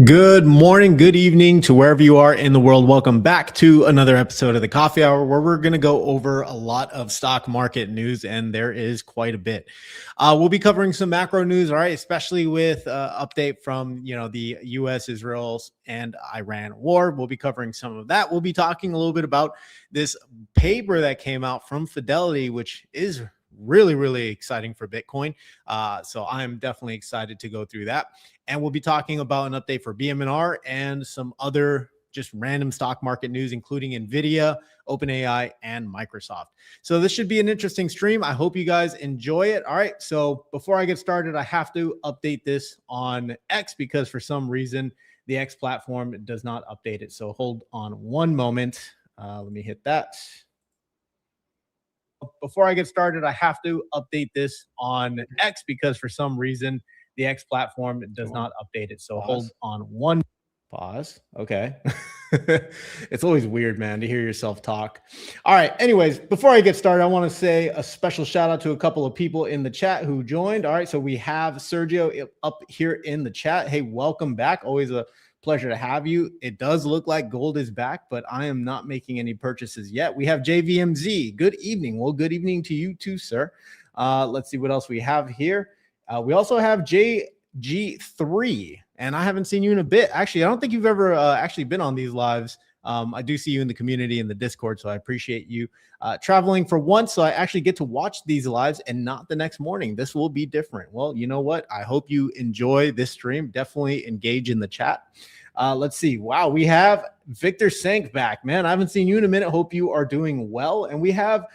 Good morning, good evening to wherever you are in the world. Welcome back to another episode of the Coffee Hour, where we're going to go over a lot of stock market news, and there is quite a bit. We'll be covering some macro news, all right, especially with update from the U.S., Israel, and Iran war. We'll be covering some of that. We'll be talking a little bit about this paper that came out from Fidelity, which is really exciting for Bitcoin. So I'm definitely excited to go through that. And we'll be talking about an update for Bmnr and some other just random stock market news, including Nvidia, OpenAI, and Microsoft. So this should be an interesting stream. I hope you guys enjoy it. All right. So before I get started, I have to update this on X because for some reason, the X platform does not update it. So hold on one moment. Let me hit that. Before I get started, I have to update this on X because for some reason, the X platform does not update it. So hold on one pause. Okay. It's always weird, man, to hear yourself talk. All right. Anyways, before I get started, I want to say a special shout out to a couple of people in the chat who joined. All right. So we have Sergio up here in the chat. Hey, welcome back. Always a pleasure to have you. It does look like gold is back, but I am not making any purchases yet. We have JVMZ. Good evening. Well, good evening to you too, sir. Let's see what else we have here. We also have JG3, and I haven't seen you in a bit. Actually, I don't think you've ever actually been on these lives. I do see you in the community in the Discord, so I appreciate you traveling for once. So I actually get to watch these lives and not the next morning. This will be different. Well, you know what? I hope you enjoy this stream. Definitely engage in the chat. Let's see. Wow, we have Victor Sank back, man. I haven't seen you in a minute. Hope you are doing well. And we have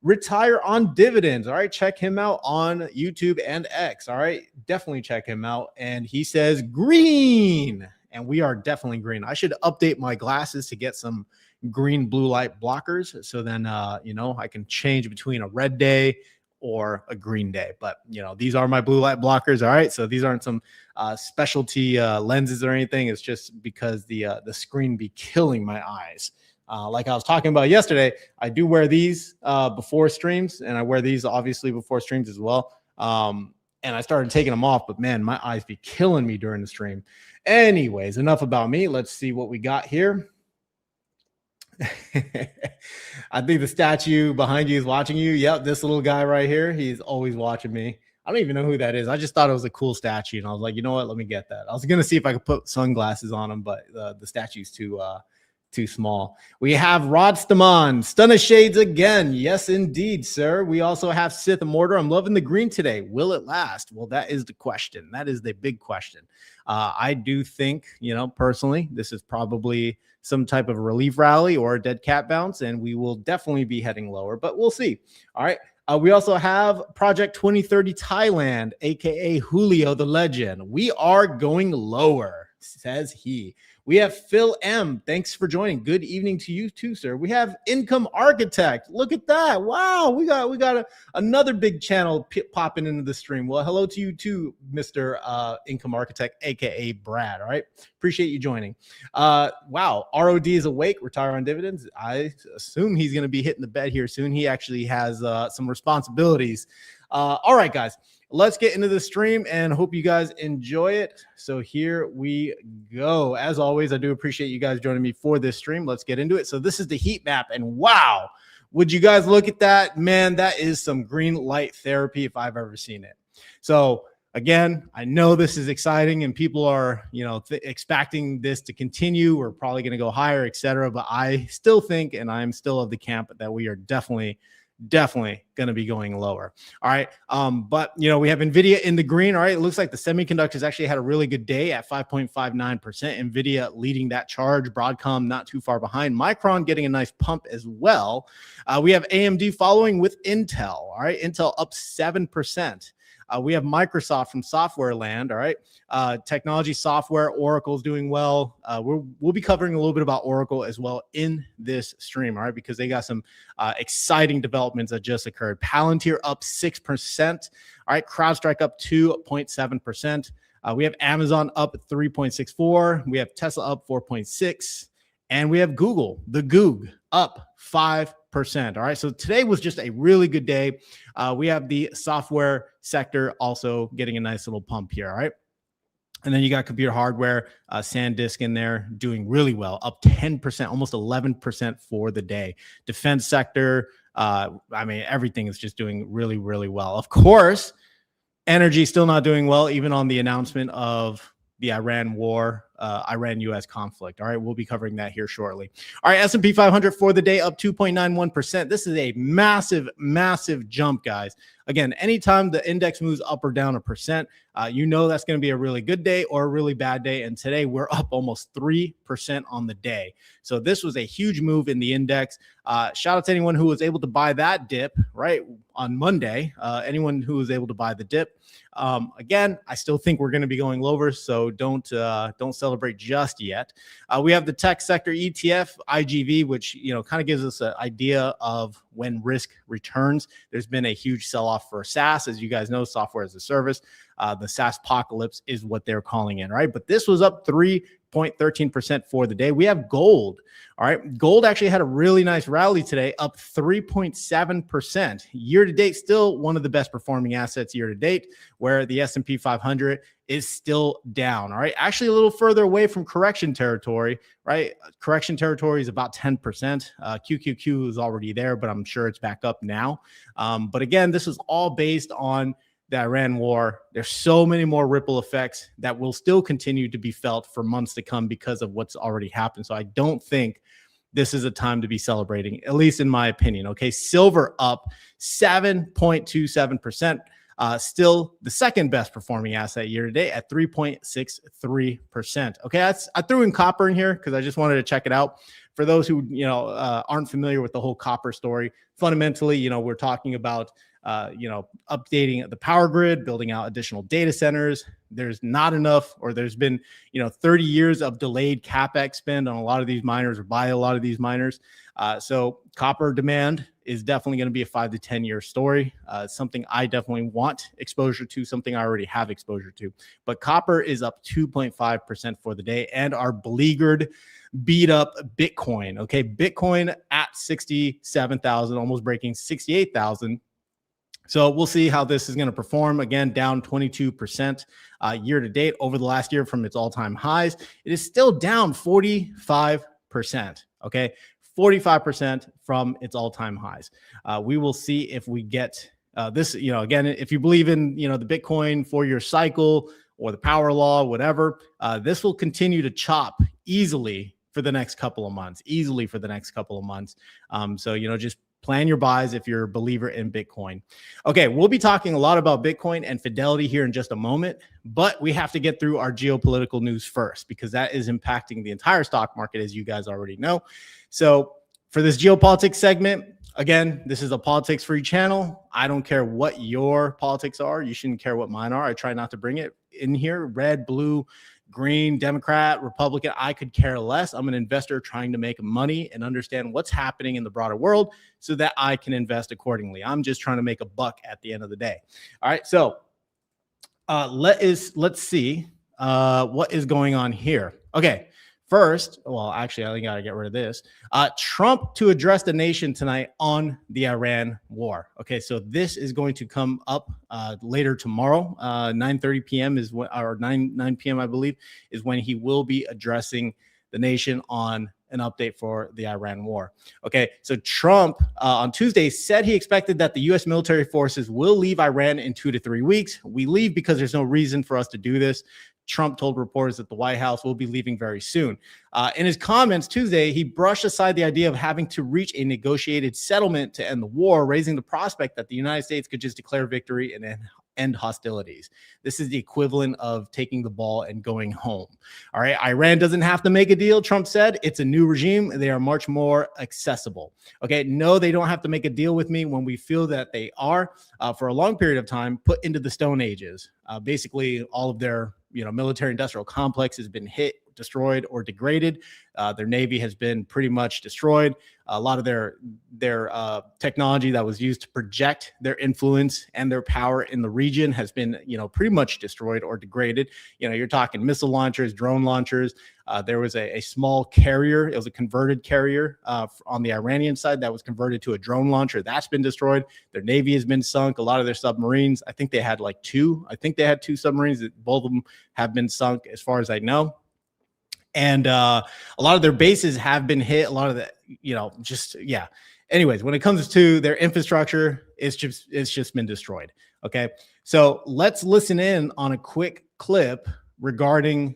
Retire on Dividends. All right, check him out on YouTube and X. All right, definitely check him out. And he says green, and we are definitely green. I should update my glasses to get some green blue light blockers, so then I can change between a red day or a green day. But these are my blue light blockers. All right, so these aren't some specialty lenses or anything. It's just because the screen be killing my eyes. Like I was talking about yesterday, I do wear these before streams, and I wear these obviously before streams as well. And I started taking them off, but man, my eyes be killing me during the stream. Anyways, enough about me. Let's see what we got here. I think the statue behind you is watching you. Yep, this little guy right here, he's always watching me. I don't even know who that is. I just thought it was a cool statue, and I was like, you know what? Let me get that. I was gonna see if I could put sunglasses on him, but the statue's too small. We have Rod Stamon, Stun of Shades again. Yes, indeed, sir. We also have Sith Immortal. I'm loving the green today. Will it last? Well, that is the question. That is the big question. I do think, personally, this is probably some type of relief rally or a dead cat bounce, and we will definitely be heading lower, but we'll see. All right. We also have Project 2030 Thailand, aka Julio the Legend. We are going lower, says he. We have Phil M. Thanks for joining. Good evening to you too, sir. We have Income Architect. Look at that. Wow, we got another big channel popping into the stream. Well, hello to you too, Mr. Income Architect, aka Brad. All right, appreciate you joining. Wow, ROD is awake. Retire on Dividends. I assume he's going to be hitting the bed here soon. He actually has some responsibilities. All right, guys. Let's get into the stream and hope you guys enjoy it. So here we go. As always, I do appreciate you guys joining me for this stream. Let's get into it. So this is the heat map, and wow, would you guys look at that? Man, that is some green light therapy if I've ever seen it. So again, I know this is exciting and people are, expecting this to continue. We're probably going to go higher, etc. But I still think, and I'm still of the camp that we are definitely going to be going lower. All right. But we have Nvidia in the green. All right. It looks like the semiconductors actually had a really good day at 5.59%. Nvidia leading that charge. Broadcom not too far behind. Micron getting a nice pump as well. We have AMD following with Intel. All right. Intel up 7%. We have Microsoft from Software Land. All right. Technology software, Oracle's doing well. We'll be covering a little bit about Oracle as well in this stream. All right. Because they got some exciting developments that just occurred. Palantir up 6%. All right. CrowdStrike up 2.7%. We have Amazon up 3.64. We have Tesla up 4.6. And we have Google, the Goog, up 5%. All right. So today was just a really good day. We have the software sector also getting a nice little pump here. All right. And then you got computer hardware, SanDisk in there doing really well, up 10%, almost 11% for the day. Defense sector, I mean, everything is just doing really, really well. Of course, energy still not doing well, even on the announcement of the Iran war, Iran-U.S. conflict. All right, we'll be covering that here shortly. All right, S&P 500 for the day up 2.91%. This is a massive, massive jump, guys. Again, anytime the index moves up or down a percent, you know that's going to be a really good day or a really bad day. And today we're up almost 3% on the day. So this was a huge move in the index. Shout out to anyone who was able to buy that dip right on Monday. Anyone who was able to buy the dip. Again, I still think we're going to be going lower, so don't celebrate just yet. We have the tech sector ETF, IGV, which kind of gives us an idea of when risk returns. There's been a huge sell-off for SaaS, as you guys know, software as a service. The SaaS apocalypse is what they're calling in, right? But this was up 3.13% for the day. We have gold. All right. Gold actually had a really nice rally today, up 3.7%. Year to date, still one of the best performing assets year to date, where the S&P 500 is still down. All right. Actually, a little further away from correction territory, right? Correction territory is about 10%. QQQ is already there, but I'm sure it's back up now. But again, this is all based on the Iran war. There's so many more ripple effects that will still continue to be felt for months to come because of what's already happened. So I don't think this is a time to be celebrating, at least in my opinion. Okay, silver up 7.27%. Still the second best performing asset year to date at 3.63%. Okay, I threw in copper in here because I just wanted to check it out. For those who aren't familiar with the whole copper story, fundamentally, we're talking about updating the power grid, building out additional data centers. There's not enough, or there's been 30 years of delayed CapEx spend on a lot of these miners, or by a lot of these miners. So copper demand is definitely going to be a 5 to 10 year story. Something I definitely want exposure to, something I already have exposure to. But copper is up 2.5% for the day, and our beleaguered, beat up Bitcoin. Okay, Bitcoin at 67,000, almost breaking 68,000. So we'll see how this is going to perform. Again, down 22% year to date over the last year from its all-time highs. It is still down 45%. Okay, 45% from its all-time highs. We will see if we get this. Again, if you believe in the Bitcoin 4-year cycle or the power law, whatever, this will continue to chop easily for the next couple of months. So just plan your buys if you're a believer in Bitcoin. Okay, we'll be talking a lot about Bitcoin and Fidelity here in just a moment, but we have to get through our geopolitical news first because that is impacting the entire stock market, as you guys already know. So for this geopolitics segment, again, this is a politics-free channel. I don't care what your politics are. You shouldn't care what mine are. I try not to bring it in here. Red, blue, green, Democrat, Republican, I could care less. I'm an investor trying to make money and understand what's happening in the broader world so that I can invest accordingly. I'm just trying to make a buck at the end of the day. All right, so let's see what is going on here. Okay, first, well, actually, I think I gotta get rid of this. Trump to address the nation tonight on the Iran war. Okay, so this is going to come up later tomorrow. 9:30 p.m. is when, or 9 p.m. I believe, is when he will be addressing the nation on an update for the Iran war. Okay, so Trump on Tuesday said he expected that the U.S. military forces will leave Iran in 2 to 3 weeks. We leave because there's no reason for us to do this. Trump told reporters that the White House will be leaving very soon. In his comments Tuesday, he brushed aside the idea of having to reach a negotiated settlement to end the war, raising the prospect that the United States could just declare victory and end hostilities. This is the equivalent of taking the ball and going home. All right, Iran doesn't have to make a deal, Trump said. It's a new regime. They are much more accessible. Okay, no, they don't have to make a deal with me when we feel that they are, for a long period of time, put into the Stone Ages. Basically, all of their military industrial complex has been hit destroyed or degraded. Their navy has been pretty much destroyed. A lot of their technology that was used to project their influence and their power in the region has been, pretty much destroyed or degraded. You're talking missile launchers, drone launchers. There was a small carrier. It was a converted carrier on the Iranian side that was converted to a drone launcher. That's been destroyed. Their navy has been sunk. A lot of their submarines, I think they had like two. I think they had two submarines. Both of them have been sunk as far as I know. And a lot of their bases have been hit. A lot of the, Anyways, when it comes to their infrastructure, it's just been destroyed. Okay. So let's listen in on a quick clip regarding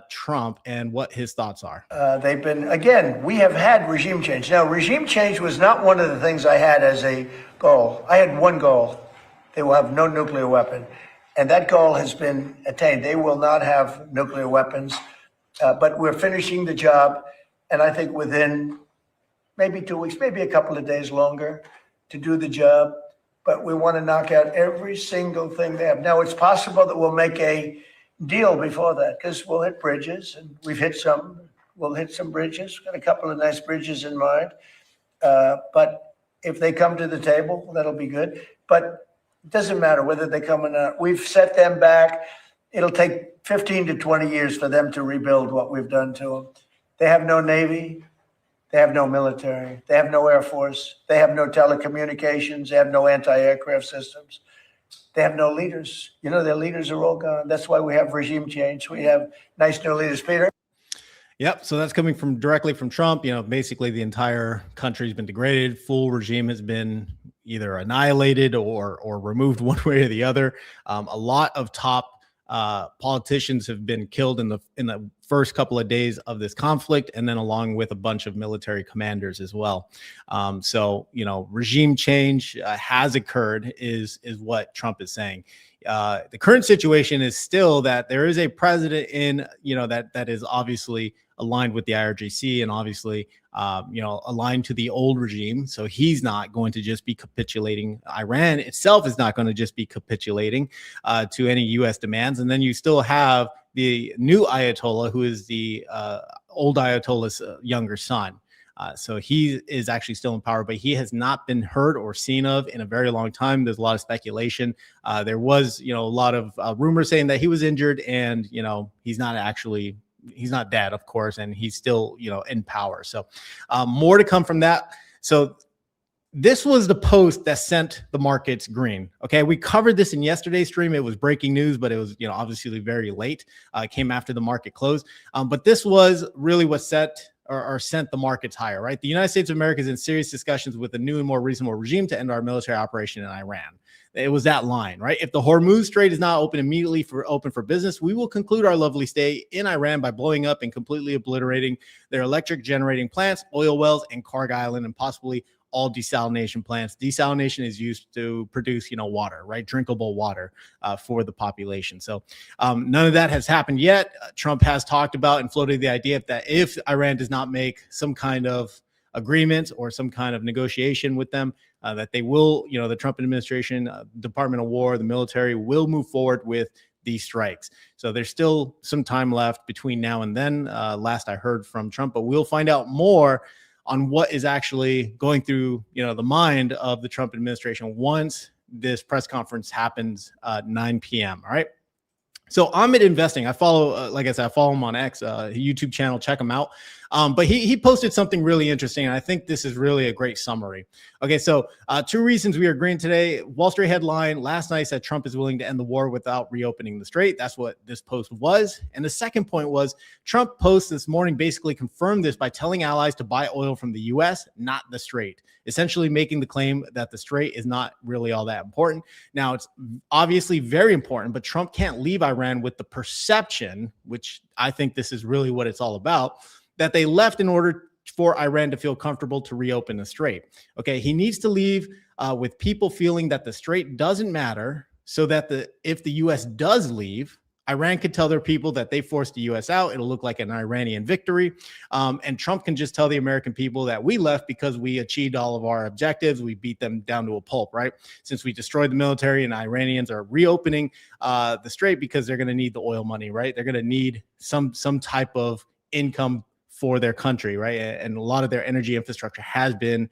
Trump and what his thoughts are. We have had regime change. Now, regime change was not one of the things I had as a goal. I had one goal. They will have no nuclear weapon. And that goal has been attained. They will not have nuclear weapons. But we're finishing the job. And I think within maybe 2 weeks, maybe a couple of days longer to do the job. But we want to knock out every single thing they have. Now, it's possible that we'll make a deal before that, because we'll hit bridges, and we've hit some. We'll hit some bridges. We've got a couple of nice bridges in mind. But if they come to the table, that'll be good. But it doesn't matter whether they come or not. We've set them back. It'll take 15 to 20 years for them to rebuild what we've done to them. They have no Navy. They have no military. They have no Air Force. They have no telecommunications. They have no anti-aircraft systems. They have no leaders. Their leaders are all gone. That's why we have regime change. We have nice new leaders, Peter. Yep. So that's coming directly from Trump. Basically the entire country has been degraded. Full regime has been either annihilated or removed one way or the other. A lot of top politicians have been killed in the first couple of days of this conflict, and then along with a bunch of military commanders as well. So regime change has occurred, is what Trump is saying. The current situation is still that there is a president in that is obviously aligned with the IRGC and obviously aligned to the old regime. So he's not going to just be capitulating. Iran itself is not going to just be capitulating to any U.S. demands. And then you still have the new Ayatollah, who is the old Ayatollah's younger son. So he is actually still in power, but he has not been heard or seen of in a very long time. There's a lot of speculation. There was, a lot of rumors saying that he was injured, and, he's not dead, of course, and he's still, in power. So more to come from that. So this was the post that sent the markets green. Okay, we covered this in yesterday's stream. It was breaking news, but it was, obviously very late. It came after the market closed. But this was really what sent the markets higher, right? The United States of America is in serious discussions with a new and more reasonable regime to end our military operation in Iran. It was that line, right? If the Hormuz Strait is not open for business, we will conclude our lovely stay in Iran by blowing up and completely obliterating their electric generating plants, oil wells, and Karg Island, and possibly all desalination plants. Desalination is used to produce, water, right? Drinkable water for the population. So none of that has happened yet. Trump has talked about and floated the idea that if Iran does not make some kind of agreement or some kind of negotiation with them, that they will, the Trump administration, Department of War, the military will move forward with these strikes. So there's still some time left between now and then, last I heard from Trump, but we'll find out more on what is actually going through, the mind of the Trump administration once this press conference happens 9 p.m. All right. So Amit Investing, I follow, like I said, I follow him on X, YouTube channel. Check him out. But he posted something really interesting, and I think this is really a great summary. Okay, so 2 reasons we are green today. Wall Street headline last night said Trump is willing to end the war without reopening the strait. That's what this post was. And the second point was Trump post this morning basically confirmed this by telling allies to buy oil from the U.S., not the strait, essentially making the claim that the strait is not really all that important. Now, it's obviously very important, but Trump can't leave Iran with the perception, which I think this is really what it's all about, that they left in order for Iran to feel comfortable to reopen the strait. Okay, he needs to leave with people feeling that the strait doesn't matter, so that if the U.S. does leave, Iran could tell their people that they forced the U.S. out. It'll look like an Iranian victory. And Trump can just tell the American people that we left because we achieved all of our objectives. We beat them down to a pulp, right? Since we destroyed the military, and Iranians are reopening the strait because they're going to need the oil money, right? They're going to need some type of income for their country, right? And a lot of their energy infrastructure has been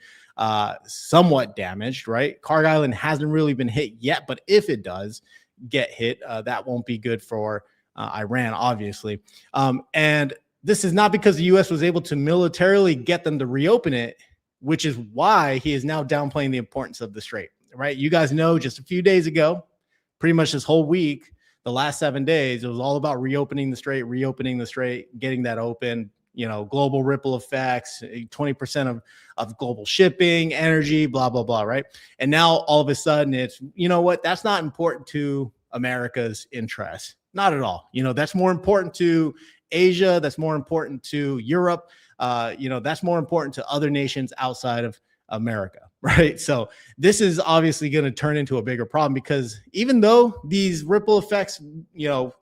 somewhat damaged, right? Kharg Island hasn't really been hit yet, but if it does get hit, that won't be good for Iran, obviously. And this is not because the U.S. was able to militarily get them to reopen it, which is why he is now downplaying the importance of the strait, right? You guys know just a few days ago, pretty much this whole week, the last 7 days, it was all about reopening the strait, getting that open, global ripple effects, 20% of global shipping, energy, blah, blah, blah, right? And now all of a sudden it's, you know what, that's not important to America's interests. Not at all. That's more important to Asia. That's more important to Europe. That's more important to other nations outside of America, right? So this is obviously going to turn into a bigger problem, because even though these ripple effects, it'll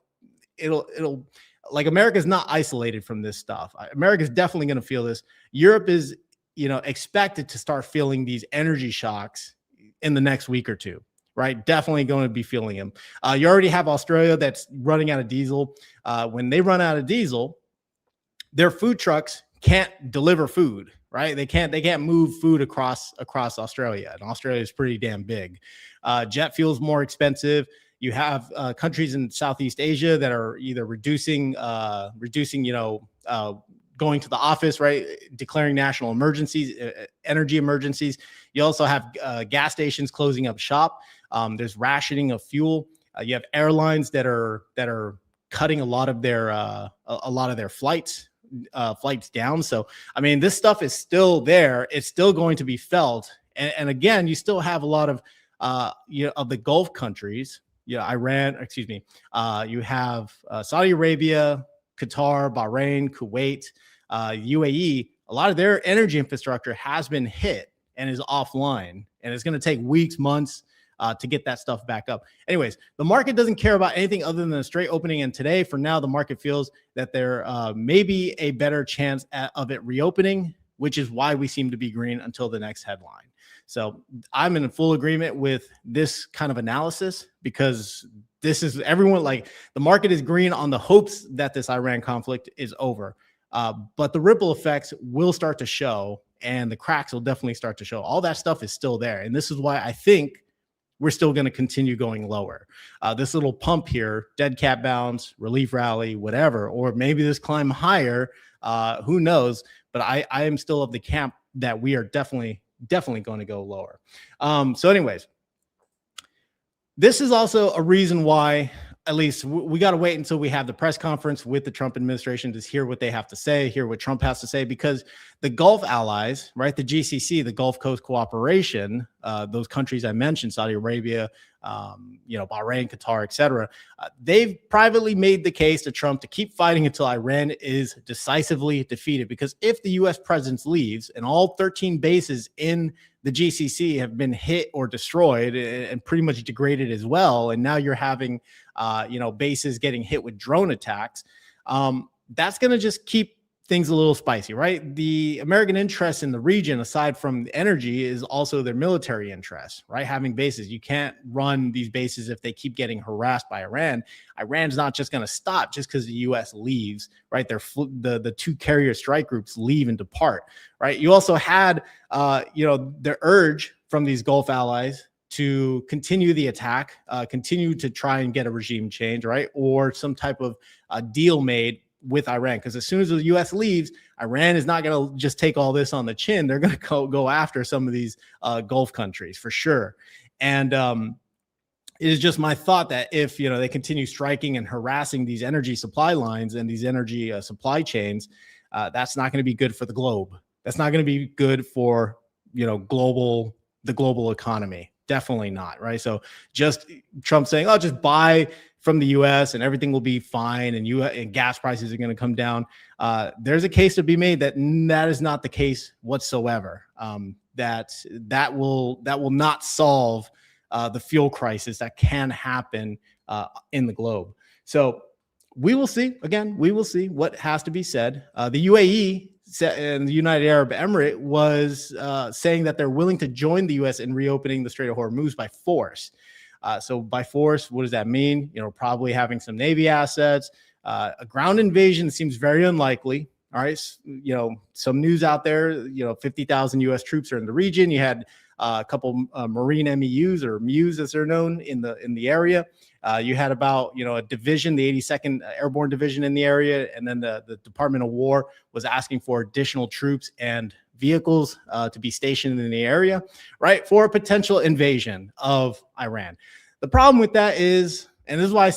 like, America's not isolated from this stuff. America's definitely going to feel this. Europe is, expected to start feeling these energy shocks in the next week or two, right? Definitely going to be feeling them. You already have Australia that's running out of diesel. When they run out of diesel, their food trucks can't deliver food, right? They can't move food across Australia, and Australia is pretty damn big. Jet fuel is more expensive. You have countries in Southeast Asia that are either reducing, going to the office, right? Declaring national emergencies, energy emergencies. You also have gas stations closing up shop. There's rationing of fuel. You have airlines that are cutting a lot of their flights down. So, I mean, this stuff is still there. It's still going to be felt. And again, you still have a lot of, of the Gulf countries. Iran, excuse me. You have Saudi Arabia, Qatar, Bahrain, Kuwait, UAE. A lot of their energy infrastructure has been hit and is offline, and it's going to take weeks, months to get that stuff back up. Anyways, the market doesn't care about anything other than a straight opening, and today, for now, the market feels that there may be a better chance of it reopening, which is why we seem to be green until the next headline. So I'm in full agreement with this kind of analysis, because this is everyone, like, the market is green on the hopes that this Iran conflict is over. But the ripple effects will start to show, and the cracks will definitely start to show. All that stuff is still there. And this is why I think we're still going to continue going lower. This little pump here, dead cat bounce, relief rally, whatever, or maybe this climb higher, who knows? But I am still of the camp that we are definitely going to go lower. So anyways, this is also a reason why, at least, we got to wait until we have the press conference with the Trump administration to hear what they have to say, hear what Trump has to say, because the Gulf allies, right, the GCC, the Gulf Coast Cooperation, those countries I mentioned, Saudi Arabia, Bahrain, Qatar, etc., they've privately made the case to Trump to keep fighting until Iran is decisively defeated. Because if the U.S. presence leaves and all 13 bases in the GCC have been hit or destroyed and pretty much degraded as well, and now you're having bases getting hit with drone attacks, that's going to just keep things a little spicy, right? The American interest in the region, aside from the energy, is also their military interest, right? Having bases. You can't run these bases if they keep getting harassed by Iran. Iran's not just going to stop just because the U.S. leaves, right? The two carrier strike groups leave and depart, right? You also had, the urge from these Gulf allies to continue the attack, continue to try and get a regime change, right? Or some type of deal made with Iran, because as soon as the U.S. leaves, Iran is not going to just take all this on the chin. They're going to go after some of these Gulf countries for sure. And it is just my thought that if they continue striking and harassing these energy supply lines and these energy supply chains, that's not going to be good for the globe. That's not going to be good for the global economy. Definitely not, right? So just Trump saying, "Oh, just buy from the U.S. and everything will be fine, and gas prices are going to come down." There's a case to be made that is not the case whatsoever. That will not solve the fuel crisis that can happen in the globe. So we will see. Again, we will see what has to be said. The UAE and the United Arab Emirate was saying that they're willing to join the U.S. in reopening the Strait of Hormuz by force. So by force, what does that mean? Probably having some Navy assets. A ground invasion seems very unlikely. All right. Some news out there, 50,000 U.S. troops are in the region. You had a couple Marine MEUs or MEUs as they're known in the area. You had about, a division, the 82nd Airborne Division in the area. And then the Department of War was asking for additional troops and vehicles to be stationed in the area, right, for a potential invasion of Iran. The problem with that is, and this is why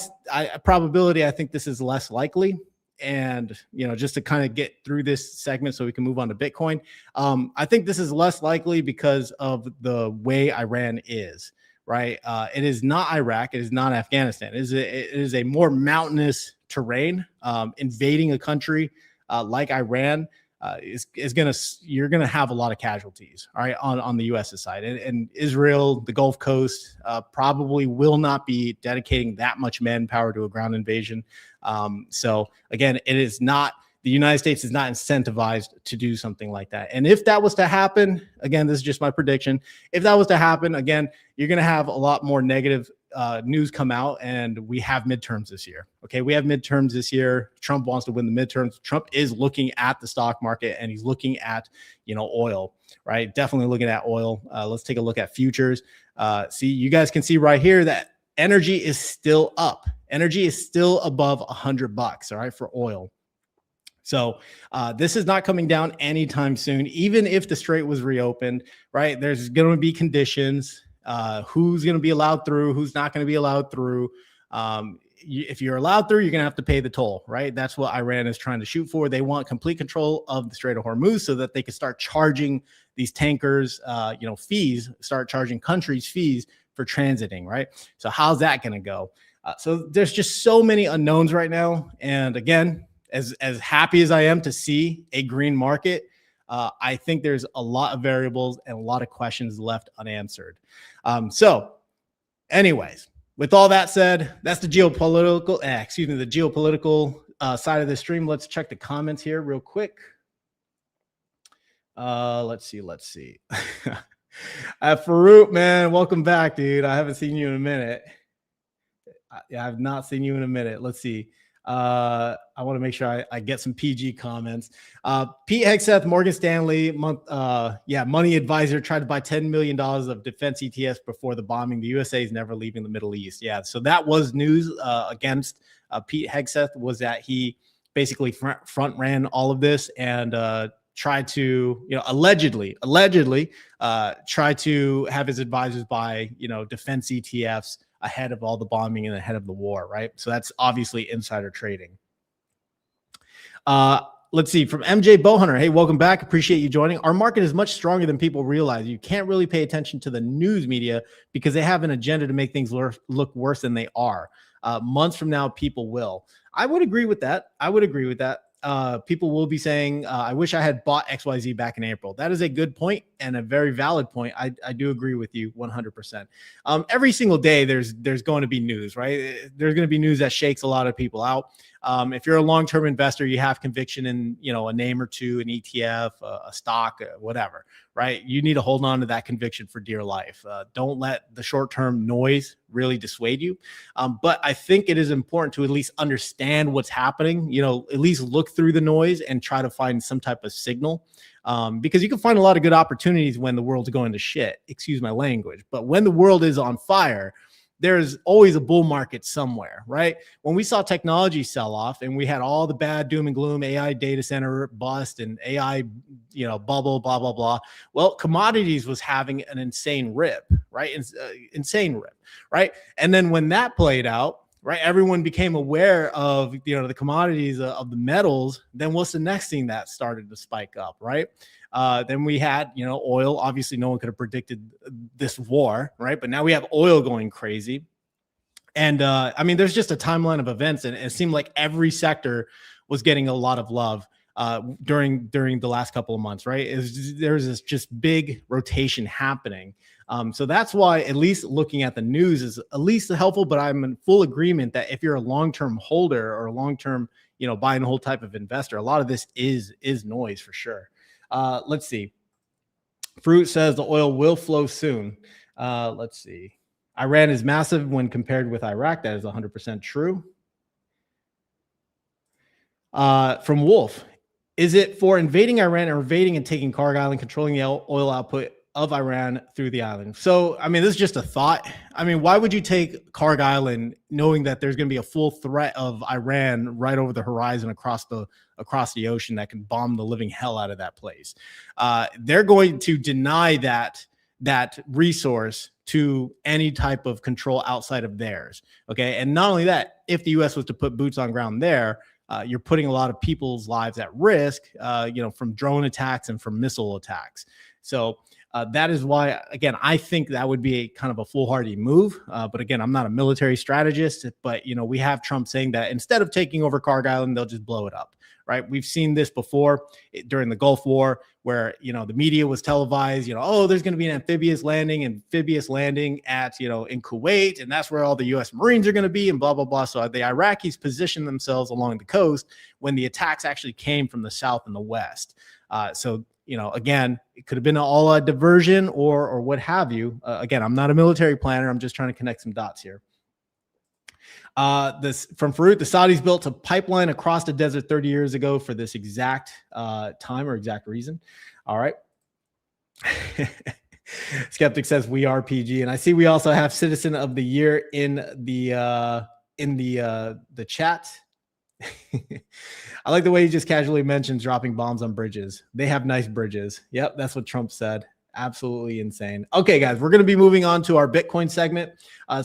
probability, I think this is less likely. And, just to kind of get through this segment so we can move on to Bitcoin, I think this is less likely because of the way Iran is, right? It is not Iraq. It is not Afghanistan. It is a more mountainous terrain. Invading a country like Iran you're gonna have a lot of casualties, all right, on the U.S. side, and Israel, the Gulf Coast, probably will not be dedicating that much manpower to a ground invasion. So again, the United States is not incentivized to do something like that. And if that was to happen, again, this is just my prediction. If that was to happen, again, you're gonna have a lot more negative news come out, and we have midterms this year. Okay, we have midterms this year. Trump wants to win the midterms. Trump is looking at the stock market, and he's looking at oil, right? Definitely looking at oil. Let's take a look at futures. See, you guys can see right here that energy is still up. Energy is still above $100, all right, for oil. So this is not coming down anytime soon, even if the strait was reopened, right? There's going to be conditions. Who's going to be allowed through, who's not going to be allowed through. If you're allowed through, you're going to have to pay the toll, right? That's what Iran is trying to shoot for. They want complete control of the Strait of Hormuz so that they can start charging these tankers, fees, start charging countries fees for transiting, right? So how's that going to go? So there's just so many unknowns right now. And again, as happy as I am to see a green market, I think there's a lot of variables and a lot of questions left unanswered. So anyways, with all that said, that's the geopolitical, side of the stream. Let's check the comments here real quick. Let's see. Farouk, man, welcome back, dude. I haven't seen you in a minute. I have not seen you in a minute. Let's see. I want to make sure I get some PG comments. Pete Hegseth, Morgan Stanley, money advisor, tried to buy $10 million of defense ETFs before the bombing. The USA is never leaving the Middle East. Yeah, so that was news against Pete Hegseth, was that he basically front ran all of this and tried to, allegedly try to have his advisors buy, defense ETFs ahead of all the bombing and ahead of the war, right? So that's obviously insider trading. Let's see, from MJ Bowhunter. Hey, welcome back. Appreciate you joining. Our market is much stronger than people realize. You can't really pay attention to the news media because they have an agenda to make things look worse than they are. Months from now, people will. I would agree with that. People will be saying, I wish I had bought XYZ back in April. That is a good point and a very valid point. I do agree with you 100%. Every single day, there's going to be news, right? There's going to be news that shakes a lot of people out. If you're a long-term investor, you have conviction in, a name or two, an ETF, a stock, whatever, right? You need to hold on to that conviction for dear life. Don't let the short-term noise really dissuade you. But I think it is important to at least understand what's happening, at least look through the noise and try to find some type of signal. Because you can find a lot of good opportunities when the world's going to shit, excuse my language. But when the world is on fire, there's always a bull market somewhere, right? When we saw technology sell off and we had all the bad doom and gloom, AI data center bust and AI, bubble, blah, blah, blah. Well, commodities was having an insane rip, right? Insane rip, right? And then when that played out, right, everyone became aware of, the commodities of the metals. Then what's the next thing that started to spike up, right? Then we had, oil. Obviously, no one could have predicted this war, right? But now we have oil going crazy. And there's just a timeline of events, and it seemed like every sector was getting a lot of love during the last couple of months, right? There's this just big rotation happening. So that's why at least looking at the news is at least helpful, but I'm in full agreement that if you're a long-term holder or a long-term, buy and hold type of investor, a lot of this is noise for sure. Let's see. Fruit says the oil will flow soon. Let's see. Iran is massive when compared with Iraq. That is 100% true. From Wolf, is it for invading Iran or invading and taking Karg Island, controlling the oil output of Iran through the island? So, I mean, this is just a thought. I mean, why would you take Karg Island knowing that there's going to be a full threat of Iran right over the horizon across the ocean that can bomb the living hell out of that place? They're going to deny that resource to any type of control outside of theirs. Okay. And not only that, if the US was to put boots on ground there, you're putting a lot of people's lives at risk, from drone attacks and from missile attacks. So that is why, again, I think that would be kind of a foolhardy move. But again, I'm not a military strategist, but, we have Trump saying that instead of taking over Karg Island, they'll just blow it up. Right. We've seen this before during the Gulf War where, the media was televised, there's going to be an amphibious landing at, in Kuwait. And that's where all the U.S. Marines are going to be and blah, blah, blah. So the Iraqis positioned themselves along the coast when the attacks actually came from the south and the west. Again, it could have been all a diversion or what have you. Again, I'm not a military planner. I'm just trying to connect some dots here. This from Farouk, the Saudis built a pipeline across the desert 30 years ago for this exact time or exact reason. All right. Skeptic says we are PG, and I see we also have Citizen of the Year in the chat. I like the way he just casually mentions dropping bombs on bridges. They have nice bridges. Yep, that's what Trump said. Absolutely insane. Okay, guys, we're going to be moving on to our Bitcoin segment.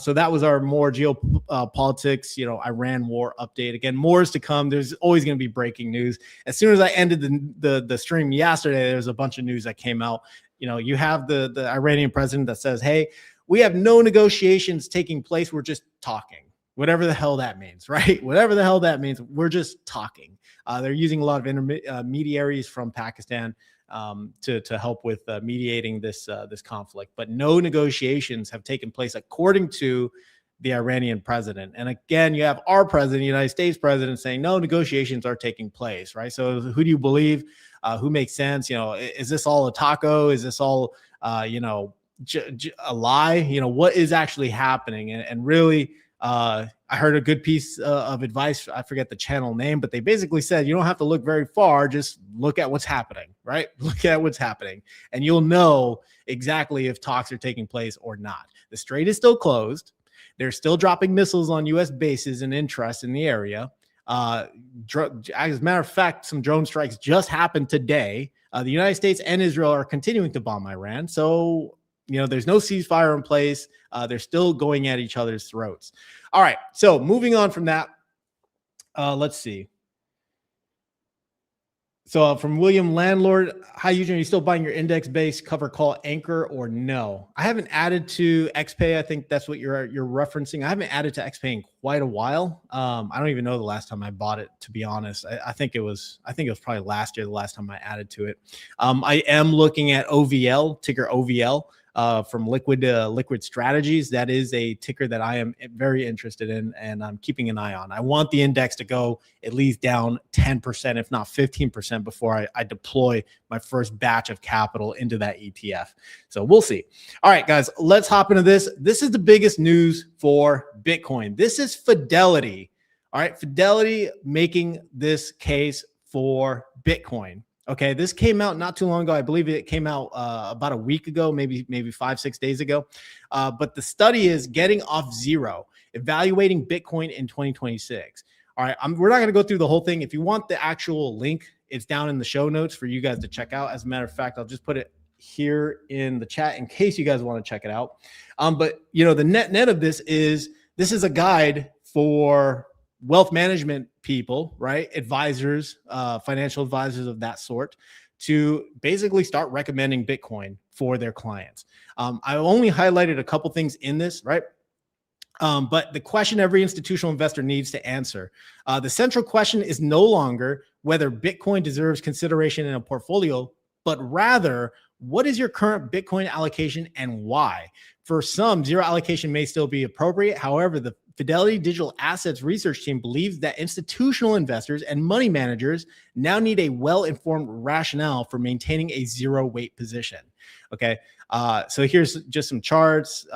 So that was our more geopolitics, Iran war update. Again, more is to come. There's always going to be breaking news. As soon as I ended the stream yesterday, there's a bunch of news that came out. You have the Iranian president that says, hey, we have no negotiations taking place. We're just talking. Whatever the hell that means, right? Whatever the hell that means, we're just talking. They're using a lot of intermediaries from Pakistan to help with mediating this conflict, but no negotiations have taken place according to the Iranian president. And again, you have our president, United States president, saying no negotiations are taking place, right? So who do you believe? Who makes sense? Is this all a taco? Is this all a lie? What is actually happening? And really, I heard a good piece of advice. I forget the channel name, but they basically said you don't have to look very far. Just look at what's happening, right? Look at what's happening, and you'll know exactly if talks are taking place or not. The strait is still closed. They're still dropping missiles on U.S. bases and interests in the area. As a matter of fact, some drone strikes just happened today. The United States and Israel are continuing to bomb Iran. So, there's no ceasefire in place. They're still going at each other's throats. All right. So moving on from that, let's see. So from William Landlord, hi, Eugene, are you still buying your index-based cover call Anchor or no? I haven't added to XPay. I think that's what you're referencing. I haven't added to XPay in quite a while. I don't even know the last time I bought it, to be honest. I think it was probably last year, the last time I added to it. I am looking at OVL, ticker OVL. From Liquid Strategies. That is a ticker that I am very interested in and I'm keeping an eye on. I want the index to go at least down 10%, if not 15% before I deploy my first batch of capital into that ETF. So we'll see. All right, guys, let's hop into this. This is the biggest news for Bitcoin. This is Fidelity. All right, Fidelity making this case for Bitcoin. Okay, this came out not too long ago. I believe it came out about a week ago, maybe 5-6 days ago. But the study is getting off zero, evaluating Bitcoin in 2026. All right, we're not going to go through the whole thing. If you want the actual link, it's down in the show notes for you guys to check out. As a matter of fact, I'll just put it here in the chat in case you guys want to check it out. But the net of this is a guide for wealth management people, right? Advisors, financial advisors of that sort, to basically start recommending Bitcoin for their clients. I only highlighted a couple things in this, right? But the question every institutional investor needs to answer, the central question is no longer whether Bitcoin deserves consideration in a portfolio, but rather, what is your current Bitcoin allocation and why? For some, zero allocation may still be appropriate. However, the Fidelity Digital Assets research team believes that institutional investors and money managers now need a well-informed rationale for maintaining a zero-weight position. Okay, so here's just some charts.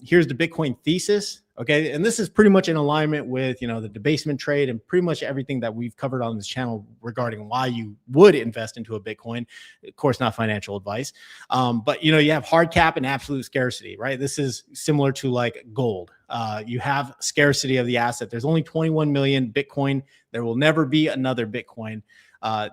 Here's the Bitcoin thesis. Okay, and this is pretty much in alignment with, you know, the debasement trade and pretty much everything that we've covered on this channel regarding why you would invest into a Bitcoin. Of course, not financial advice, but, you know, you have hard cap and absolute scarcity, right? This is similar to like gold. You have scarcity of the asset. There's only 21 million Bitcoin. There will never be another Bitcoin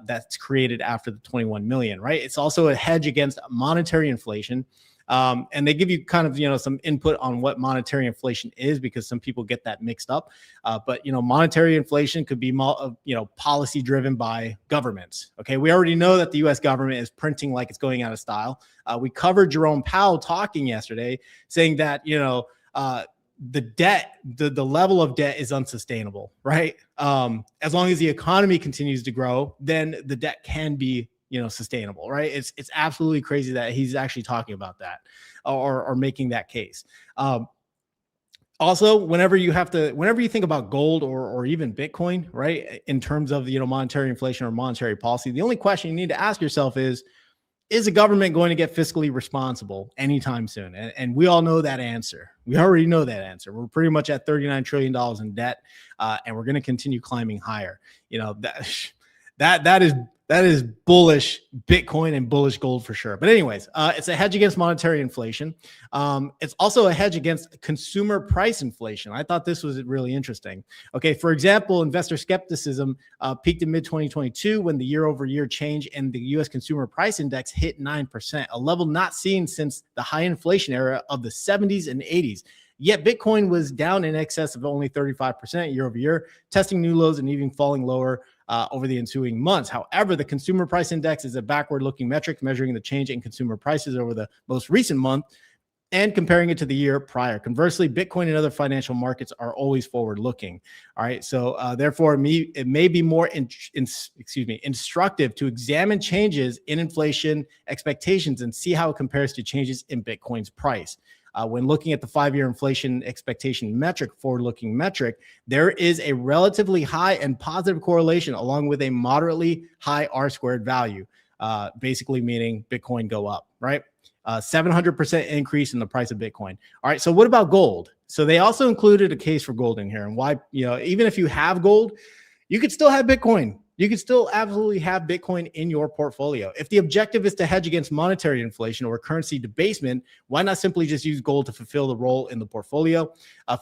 that's created after the 21 million, right? It's also a hedge against monetary inflation. And they give you kind of, you know, some input on what monetary inflation is, because some people get that mixed up. But, you know, monetary inflation could be, you know, policy driven by governments. Okay. We already know that the US government is printing like it's going out of style. We covered Jerome Powell talking yesterday, saying that, you know, the debt, the level of debt is unsustainable, right? As long as the economy continues to grow, then the debt can be, you know, sustainable, right? It's absolutely crazy that he's actually talking about that or making that case. Also, whenever you think about gold or even Bitcoin, right, in terms of, you know, monetary inflation or monetary policy, the only question you need to ask yourself is the government going to get fiscally responsible anytime soon? And we all know that answer. We already know that answer. We're pretty much at $39 trillion in debt, and we're going to continue climbing higher. You know, that is bullish Bitcoin and bullish gold for sure. But anyways, it's a hedge against monetary inflation. It's also a hedge against consumer price inflation. I thought this was really interesting. Okay, for example, investor skepticism peaked in mid-2022 when the year-over-year change in the U.S. consumer price index hit 9%, a level not seen since the high inflation era of the 70s and 80s. Yet Bitcoin was down in excess of only 35% year over year, testing new lows and even falling lower over the ensuing months. However, the consumer price index is a backward-looking metric measuring the change in consumer prices over the most recent month and comparing it to the year prior. Conversely, Bitcoin and other financial markets are always forward-looking. All right, so therefore, it may be more instructive to examine changes in inflation expectations and see how it compares to changes in Bitcoin's price. When looking at the 5-year inflation expectation metric, forward-looking metric, there is a relatively high and positive correlation along with a moderately high R-squared value, basically meaning Bitcoin go up, right? 700% increase in the price of Bitcoin. All right, so what about gold? So they also included a case for gold in here, and why, you know, even if you have gold, you could still have Bitcoin. You could still absolutely have Bitcoin in your portfolio. If the objective is to hedge against monetary inflation or currency debasement, why not simply just use gold to fulfill the role in the portfolio?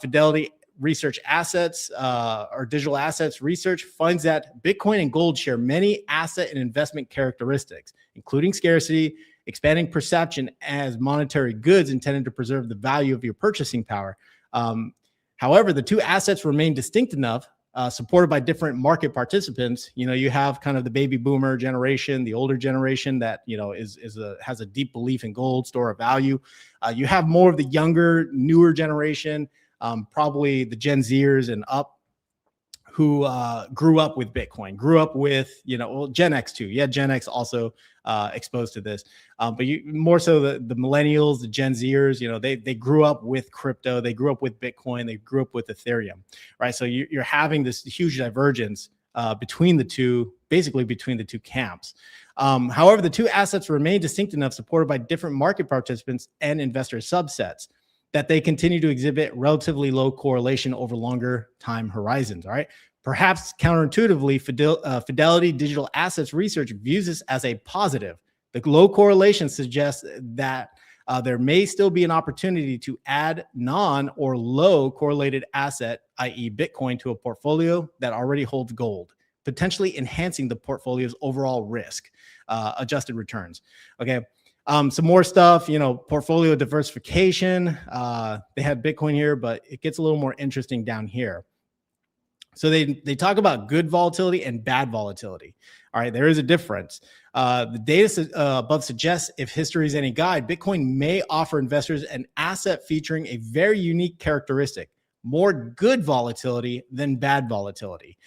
Fidelity Research Assets or Digital Assets Research finds that Bitcoin and gold share many asset and investment characteristics, including scarcity, expanding perception as monetary goods intended to preserve the value of your purchasing power. However, the two assets remain distinct enough, supported by different market participants. You know, you have kind of the baby boomer generation, the older generation that, you know, has a deep belief in gold, store of value. You have more of the younger, newer generation, probably the Gen Zers and up, who grew up with Bitcoin, grew up with, you know, well, Gen X too. Yeah, Gen X also exposed to this. But more so the millennials, the Gen Zers, you know, they grew up with crypto, they grew up with Bitcoin, they grew up with Ethereum, right? So you're having this huge divergence between the two, basically between the two camps. However, the two assets remain distinct enough, supported by different market participants and investor subsets, that they continue to exhibit relatively low correlation over longer time horizons. All right. Perhaps counterintuitively, Fidelity Digital Assets Research views this as a positive. The low correlation suggests that there may still be an opportunity to add non or low correlated asset, i.e. Bitcoin, to a portfolio that already holds gold, potentially enhancing the portfolio's overall risk adjusted returns. Okay. Some more stuff, you know, portfolio diversification. They have Bitcoin here, but it gets a little more interesting down here. So they talk about good volatility and bad volatility. All right, there is a difference. The data above suggests, if history is any guide, Bitcoin may offer investors an asset featuring a very unique characteristic: more good volatility than bad volatility.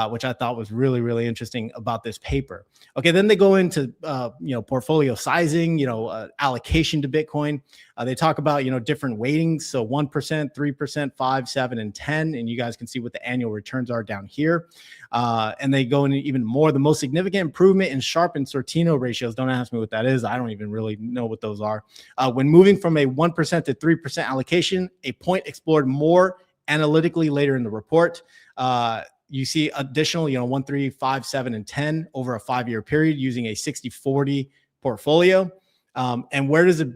which I thought was really, really interesting about this paper. Okay, then they go into portfolio sizing, allocation to Bitcoin. They talk about different weightings, so 1%, 3%, 5, 7, and 10, and you guys can see what the annual returns are down here. And they go into even more. The most significant improvement in Sharpe and Sortino ratios. Don't ask me what that is. I don't even really know what those are. When moving from a 1% to 3% allocation, a point explored more analytically later in the report. You see additional, 1, 3, 5, 7, and 10 over a 5-year period using a 60-40 portfolio. And where does a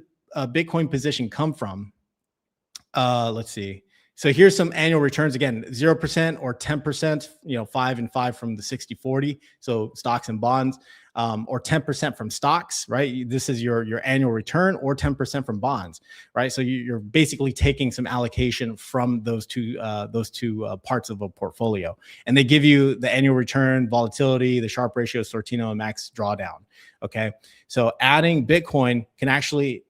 Bitcoin position come from? Let's see. So here's some annual returns. Again, 0% or 10%, 5 and 5 from the 60-40. So stocks and bonds, or 10% from stocks, right? This is your annual return, or 10% from bonds, right? So you're basically taking some allocation from those two parts of a portfolio, and they give you the annual return, volatility, the Sharpe ratio, Sortino, and max drawdown. Okay, so adding Bitcoin can actually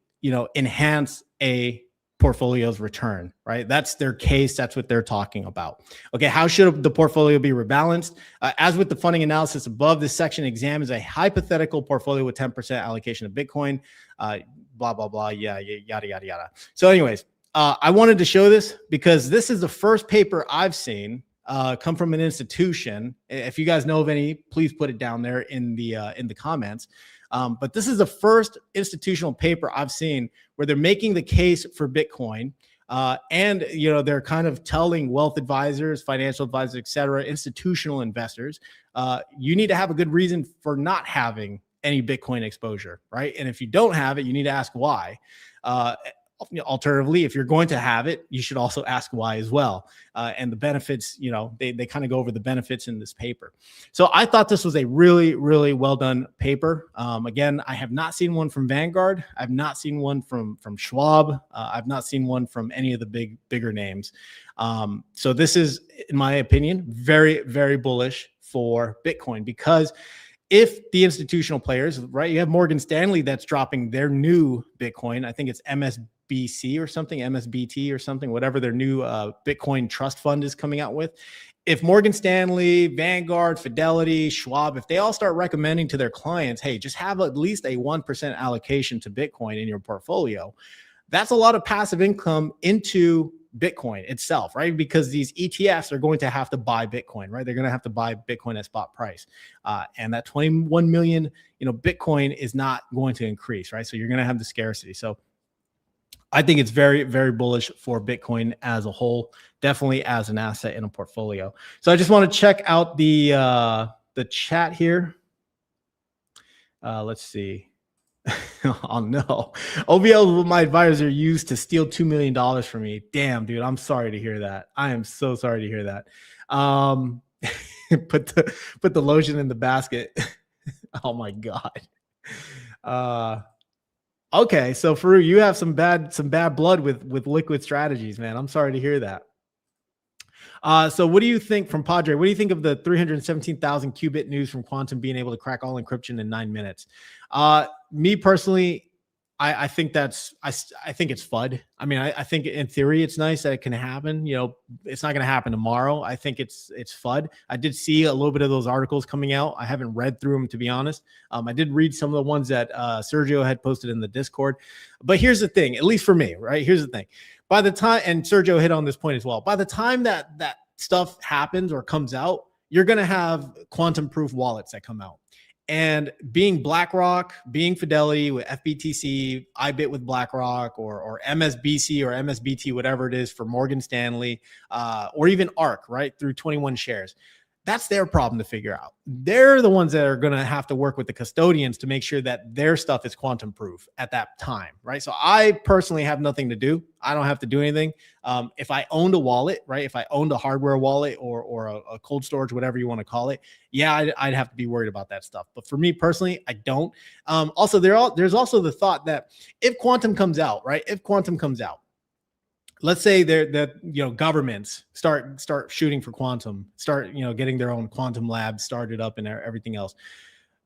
enhance a portfolio's return, right? That's their case. That's what they're talking about. Okay, how should the portfolio be rebalanced? As with the funding analysis above, this section examines a hypothetical portfolio with 10% allocation of Bitcoin, blah, blah, blah, yeah, yada, yada, yada. So anyways, I wanted to show this because this is the first paper I've seen come from an institution. If you guys know of any, please put it down there in the comments. But this is the first institutional paper I've seen where they're making the case for Bitcoin. And they're kind of telling wealth advisors, financial advisors, et cetera, institutional investors, you need to have a good reason for not having any Bitcoin exposure, right? And if you don't have it, you need to ask why. Alternatively, if you're going to have it, you should also ask why as well. And the benefits, they kind of go over the benefits in this paper. So I thought this was a really, really well done paper. Again, I have not seen one from Vanguard. I've not seen one from Schwab. I've not seen one from any of the bigger names. So this is, in my opinion, very, very bullish for Bitcoin, because if the institutional players, right, you have Morgan Stanley that's dropping their new Bitcoin. I think it's MSBC or something, MSBT or something, whatever their new Bitcoin trust fund is coming out with. If Morgan Stanley, Vanguard, Fidelity, Schwab, if they all start recommending to their clients, hey, just have at least a 1% allocation to Bitcoin in your portfolio, that's a lot of passive income into Bitcoin itself, right? Because these ETFs are going to have to buy Bitcoin, right? They're going to have to buy Bitcoin at spot price. And that 21 million, Bitcoin is not going to increase, right? So you're going to have the scarcity. So I think it's very, very bullish for Bitcoin as a whole, definitely as an asset in a portfolio. So I just want to check out the chat here. Let's see. Oh no. OVL, my advisor, used to steal $2 million from me. Damn, dude. I'm sorry to hear that. I am so sorry to hear that. Put the lotion in the basket. Oh my God. Okay. So Farouk, you have some bad blood with liquid strategies, man. I'm sorry to hear that. So what do you think from Padre? What do you think of the 317,000 qubit news from Quantum being able to crack all encryption in 9 minutes? Me personally, I think I think it's FUD. I mean, I think in theory it's nice that it can happen. It's not going to happen tomorrow. I think it's FUD. I did see a little bit of those articles coming out. I haven't read through them, to be honest. I did read some of the ones that Sergio had posted in the Discord. But here's the thing, at least for me, right? Here's the thing. By the time, and Sergio hit on this point as well, by the time that stuff happens or comes out, you're going to have quantum proof wallets that come out. And being BlackRock, being Fidelity with FBTC, IBIT with BlackRock, or MSBC or MSBT, whatever it is for Morgan Stanley, or even ARK, right, through 21 shares. That's their problem to figure out. They're the ones that are going to have to work with the custodians to make sure that their stuff is quantum proof at that time, right? So I personally have nothing to do. I don't have to do anything. If I owned a wallet, right? If I owned a hardware wallet or a cold storage, whatever you want to call it, yeah, I'd have to be worried about that stuff. But for me personally, I don't. Also, there's also the thought that if quantum comes out, right? If quantum comes out, let's say governments start shooting for quantum, start getting their own quantum labs started up and everything else.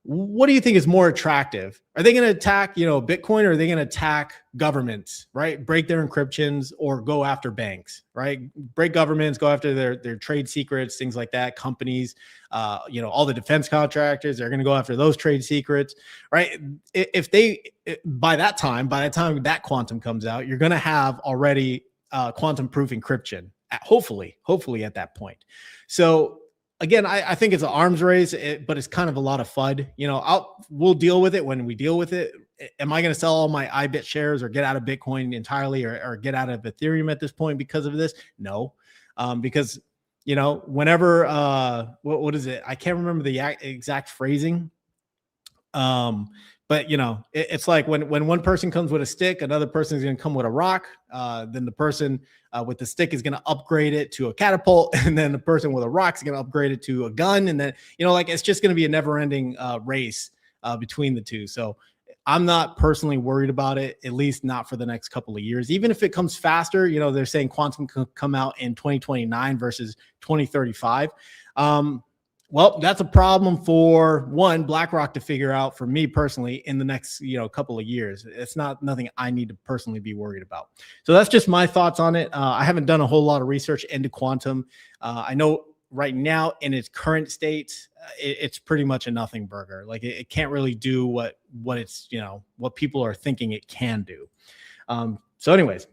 what do you think is more attractive? Are they going to attack, Bitcoin, or are they going to attack governments, right? Break their encryptions or go after banks, right? Break governments, go after their trade secrets, things like that. Companies, all the defense contractors, they're going to go after those trade secrets, right? If they, by the time that quantum comes out, you're going to have already quantum proof encryption, hopefully at that point. So again, I think it's an arms race, but it's kind of a lot of FUD. We'll deal with it when we deal with it. Am I going to sell all my IBIT shares or get out of Bitcoin entirely or get out of Ethereum at this point because of this? No, because, whenever, what is it? I can't remember the exact phrasing. But it's like when one person comes with a stick, another person is going to come with a rock. Then the person with the stick is going to upgrade it to a catapult, and then the person with a rock is going to upgrade it to a gun, and then it's just going to be a never-ending race between the two. So I'm not personally worried about it, at least not for the next couple of years. Even if it comes faster, they're saying quantum could come out in 2029 versus 2035. Well, that's a problem for BlackRock to figure out, for me personally, in the next, couple of years. It's nothing I need to personally be worried about. So that's just my thoughts on it. I haven't done a whole lot of research into quantum. I know right now in its current state, it's pretty much a nothing burger. Like it can't really do what it's, what people are thinking it can do. So anyways,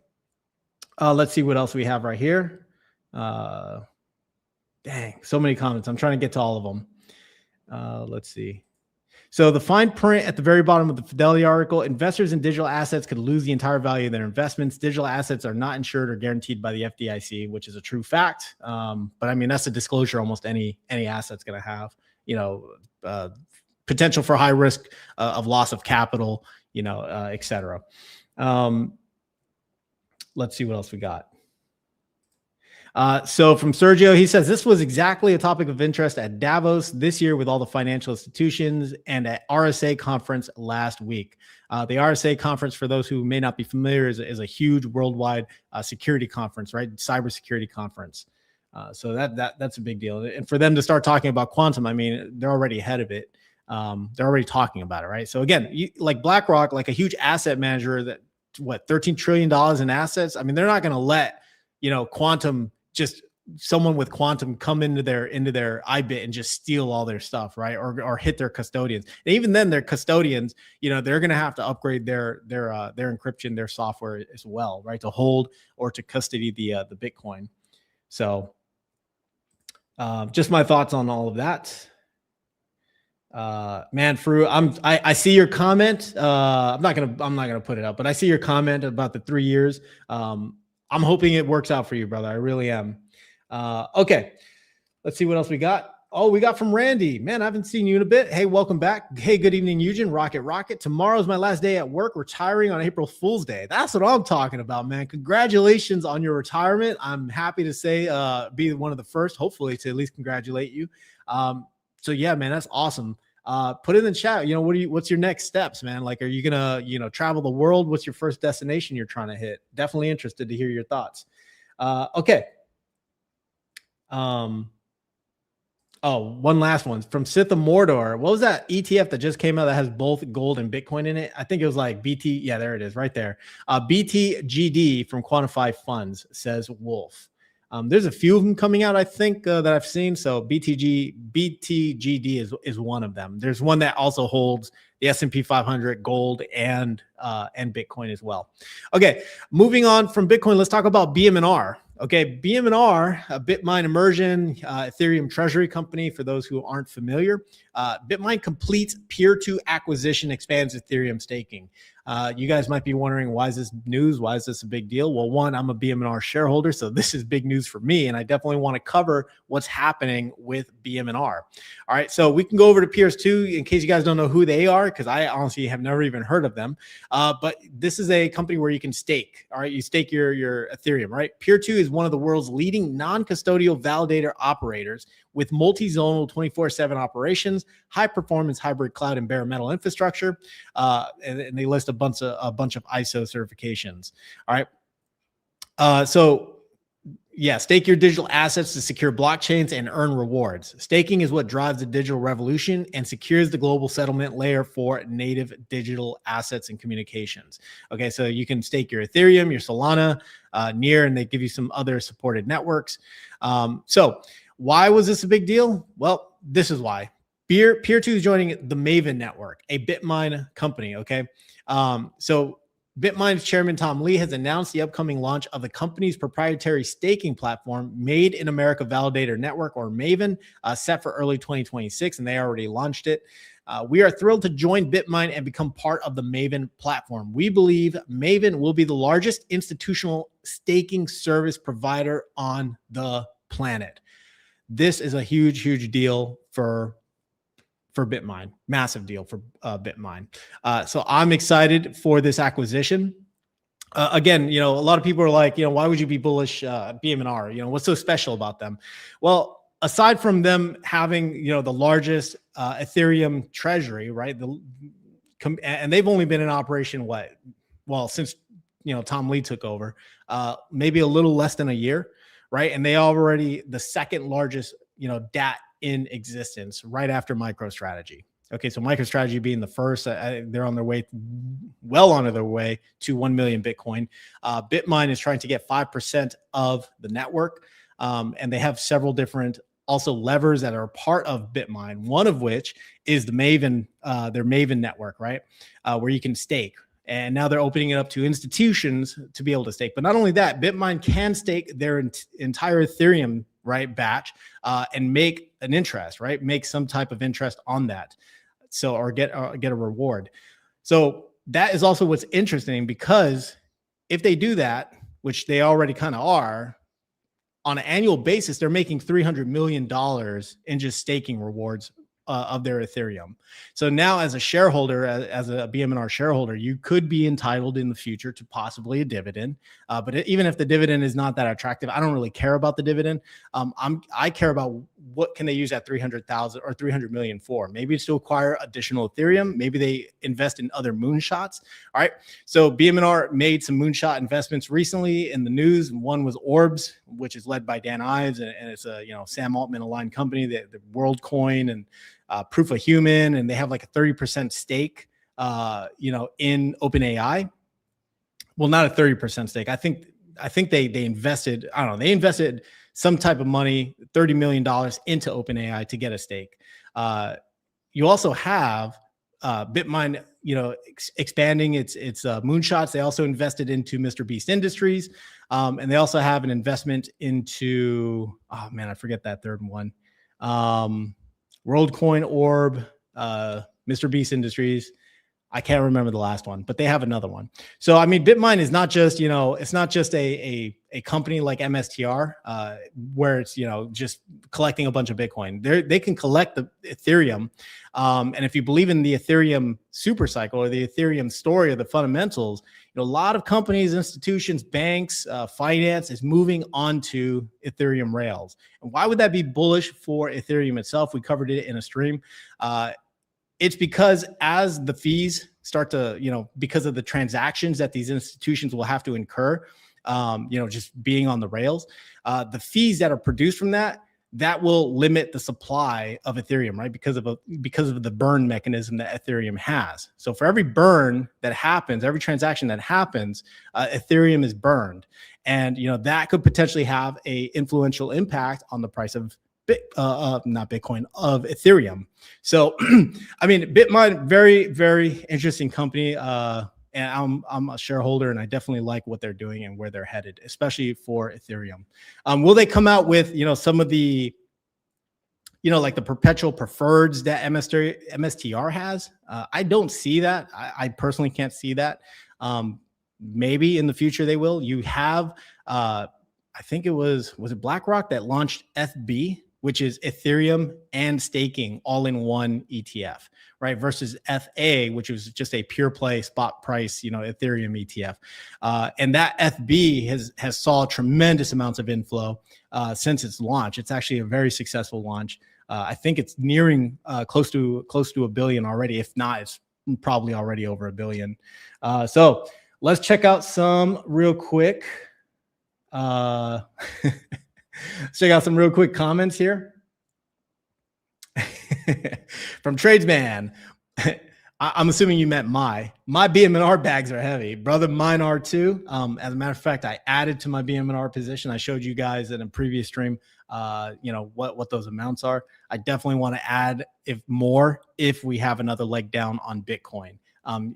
let's see what else we have right here. Dang, so many comments. I'm trying to get to all of them. Let's see. So the fine print at the very bottom of the Fidelity article: investors in digital assets could lose the entire value of their investments. Digital assets are not insured or guaranteed by the FDIC, which is a true fact. But I mean, that's a disclosure almost any asset's going to have, potential for high risk of loss of capital, et cetera. Let's see what else we got. So from Sergio, he says, this was exactly a topic of interest at Davos this year with all the financial institutions and at RSA conference last week. The RSA conference, for those who may not be familiar, is a huge worldwide security conference, right? Cybersecurity conference. So that's a big deal. And for them to start talking about quantum, I mean, they're already ahead of it. They're already talking about it, right? So again, like BlackRock, like a huge asset manager that, $13 trillion in assets. I mean, they're not going to let, quantum, just someone with quantum come into their IBIT and just steal all their stuff, right? Or hit their custodians. And even then, their custodians, they're going to have to upgrade their encryption, their software as well, right? To hold or to custody the Bitcoin. So just my thoughts on all of that. Man, Fru, I see your comment. I'm not gonna put it up, but I see your comment about the 3 years. I'm hoping it works out for you, brother. I really am. Okay, let's see what else we got. Oh, we got from Randy. Man, I haven't seen you in a bit. Hey, welcome back. Hey, good evening, Eugen. Rocket. Tomorrow's my last day at work, retiring on April Fool's Day. That's what I'm talking about, man. Congratulations on your retirement. I'm happy to say, be one of the first, hopefully, to at least congratulate you. So yeah, man, that's awesome. Put in the chat, what's your next steps, man? Like, are you gonna, travel the world? What's your first destination you're trying to hit? Definitely interested to hear your thoughts. Okay. Oh, one last one from Sith of Mordor. What was that ETF that just came out that has both gold and Bitcoin in it? I think it was like BT. Yeah, there it is right there. BTGD from Quantify Funds, says Wolf. There's a few of them coming out, I think, that I've seen. So BTGD is one of them. There's one that also holds the S&P 500, gold, and Bitcoin as well. Okay, moving on from Bitcoin, let's talk about Bmnr. Okay, Bmnr, a Bitmine immersion Ethereum treasury company. For those who aren't familiar, Bitmine completes Piertwo acquisition, expands Ethereum staking. You guys might be wondering, why is this news? Why is this a big deal? Well, one, I'm a Bmnr shareholder, so this is big news for me, and I definitely want to cover what's happening with Bmnr. All right, so we can go over to Piertwo in case you guys don't know who they are, because I honestly have never even heard of them. But this is a company where you can stake. All right, you stake your Ethereum, right? Piertwo is one of the world's leading non-custodial validator operators with multi-zonal 24/7 operations, high-performance hybrid cloud and bare metal infrastructure, and they list a bunch of ISO certifications. All right, so Yeah, stake your digital assets to secure blockchains and earn rewards. Staking is what drives the digital revolution and secures the global settlement layer for native digital assets and communications. Okay, so you can stake your Ethereum, your Solana, Near, and they give you some other supported networks. So why was this a big deal? Well, this is why. Piertwo is joining the Maven network, a Bitmine company, okay? So Bitmine's chairman, Tom Lee, has announced the upcoming launch of the company's proprietary staking platform, Made in America Validator Network, or Maven, set for early 2026, and they already launched it. We are thrilled to join Bitmine and become part of the Maven platform. We believe Maven will be the largest institutional staking service provider on the planet. This is a huge, huge deal for Bitmine, massive deal for Bitmine. So I'm excited for this acquisition. Again, a lot of people are like, why would you be bullish Bmnr? What's so special about them? Well, aside from them having, the largest Ethereum treasury, right? And they've only been in operation, since, Tom Lee took over, maybe a little less than a year, right? And they already the second largest, DAT in existence right after MicroStrategy. Okay, so MicroStrategy being the first, they're on their way, well on their way to 1 million Bitcoin. Bitmine is trying to get 5% of the network, and they have several different also levers that are part of Bitmine. One of which is the Maven, their Maven network, right, where you can stake. And now they're opening it up to institutions to be able to stake. But not only that, Bitmine can stake their entire Ethereum, right, batch, and make an interest, right? Make some type of interest on that. So, or get a reward. So that is also what's interesting, because if they do that, which they already kind of are, on an annual basis, they're making $300 million in just staking rewards of their Ethereum. So now, as a shareholder, as a Bmnr shareholder, you could be entitled in the future to possibly a dividend. But even if the dividend is not that attractive, I don't really care about the dividend. I care about what can they use that 300,000 or 300 million for. Maybe it's to acquire additional Ethereum. Maybe they invest in other moonshots. All right. So Bmnr made some moonshot investments recently in the news. One was Orbs, which is led by Dan Ives, and it's a Sam Altman aligned company, the WorldCoin and Proof of Human, and they have like a 30% stake, in OpenAI. Well, not a 30% stake. I think they invested, I don't know, they invested some type of money, $30 million into OpenAI to get a stake. You also have Bitmine, expanding its moonshots. They also invested into Mr. Beast Industries, and they also have an investment into, oh man, I forget that third one. WorldCoin, Orb, Mr. Beast Industries. I can't remember the last one, but they have another one. So, I mean, Bitmine is not just, it's not just a company like MSTR, where it's, just collecting a bunch of Bitcoin. They can collect the Ethereum. And if you believe in the Ethereum super cycle or the Ethereum story or the fundamentals, a lot of companies, institutions, banks, finance is moving onto Ethereum rails. And why would that be bullish for Ethereum itself? We covered it in a stream. It's because as the fees start to, because of the transactions that these institutions will have to incur, just being on the rails, the fees that are produced from that will limit the supply of Ethereum, right? Because of the burn mechanism that Ethereum has. So for every burn that happens, every transaction that happens, Ethereum is burned. And, that could potentially have a influential impact on the price of not Bitcoin, of Ethereum. So, I mean, Bitmine, very, very interesting company. And I'm a shareholder, and I definitely like what they're doing and where they're headed, especially for Ethereum. Will they come out with, some of the, like the perpetual preferreds that MSTR has? I don't see that. I personally can't see that. Maybe in the future they will. You have, I think was it BlackRock that launched FB, which is Ethereum and staking all in one ETF, right? Versus FA, which was just a pure play spot price, Ethereum ETF. And that FB has saw tremendous amounts of inflow since its launch. It's actually a very successful launch. I think it's nearing close to $1 billion already. If not, it's probably already over $1 billion. So let's check out some real quick. Let's check out some real quick comments here. From Tradesman. I'm assuming you meant my Bmnr bags are heavy, brother. Mine are too. As a matter of fact, I added to my Bmnr position. I showed you guys in a previous stream, what those amounts are. I definitely want to add if we have another leg down on Bitcoin.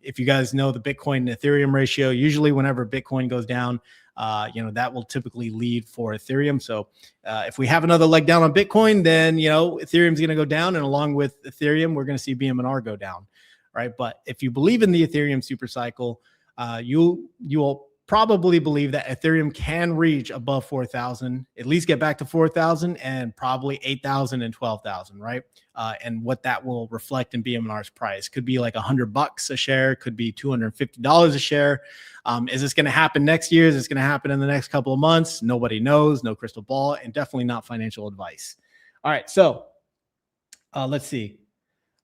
If you guys know the Bitcoin and Ethereum ratio, usually whenever Bitcoin goes down, that will typically lead for Ethereum. So if we have another leg down on Bitcoin, then, Ethereum's going to go down. And along with Ethereum, we're going to see Bmnr go down. Right. But if you believe in the Ethereum super cycle, you will probably believe that Ethereum can reach above 4,000, at least get back to 4,000 and probably 8,000 and 12,000. Right. And what that will reflect in Bmnr's price could be like $100 a share, could be $250 a share. Is this going to happen next year? Is this going to happen in the next couple of months? Nobody knows. No crystal ball, and definitely not financial advice. All right. So let's see.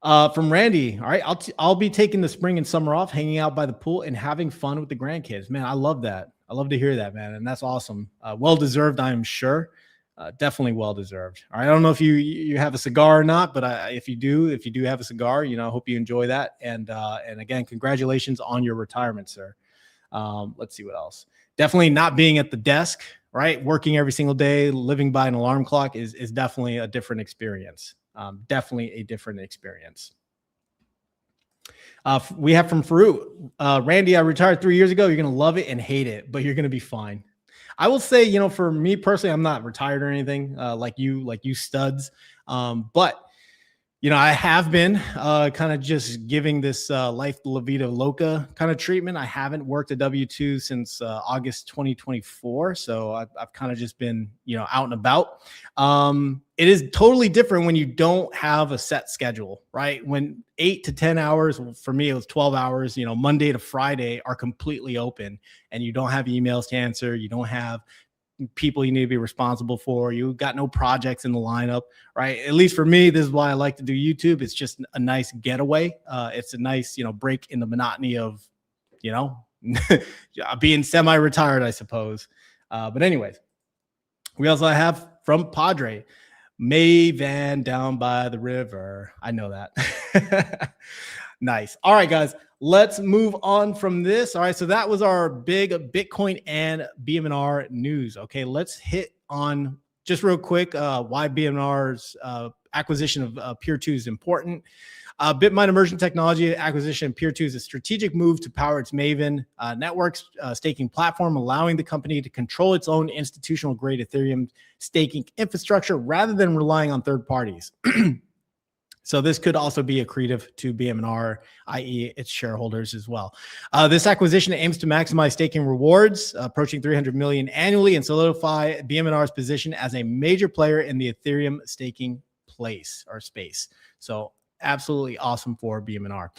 From Randy. All right. I'll be taking the spring and summer off, hanging out by the pool and having fun with the grandkids. Man, I love that. I love to hear that, man. And that's awesome. Well-deserved, I am sure. Definitely well-deserved. All right. I don't know if you have a cigar or not, but if you do have a cigar, I hope you enjoy that. And again, congratulations on your retirement, sir. Let's see what else. Definitely not being at the desk, right? Working every single day, living by an alarm clock is definitely a different experience. Definitely a different experience. We have from Farouk. Randy, I retired 3 years ago. You're going to love it and hate it, but you're going to be fine. I will say, for me personally, I'm not retired or anything like you studs. But I have been kind of just giving this life La Vida Loca kind of treatment. I haven't worked a W-2 since August 2024. So I've kind of just been, out and about. It is totally different when you don't have a set schedule, right? When 8 to 10 hours, for me, it was 12 hours, Monday to Friday are completely open and you don't have emails to answer. You don't have people you need to be responsible for. You got no projects in the lineup, right? At least for me, this is why I like to do YouTube. It's just a nice getaway. It's a nice, break in the monotony of, being semi-retired, I suppose. But anyways, we also have from Padre, May Van down by the river. I know that. Nice. All right, guys. Let's move on from this. All right, so that was our big Bitcoin and Bmnr news. Okay, let's hit on just real quick why Bmnr's acquisition of Piertwo is important. Bitmine Emerging Technology acquisition of Piertwo is a strategic move to power its Maven network staking platform, allowing the company to control its own institutional-grade Ethereum staking infrastructure rather than relying on third parties. So this could also be accretive to Bmnr, i.e. its shareholders as well. This acquisition aims to maximize staking rewards, approaching 300 million annually, and solidify Bmnr's position as a major player in the Ethereum staking space. So absolutely awesome for Bmnr.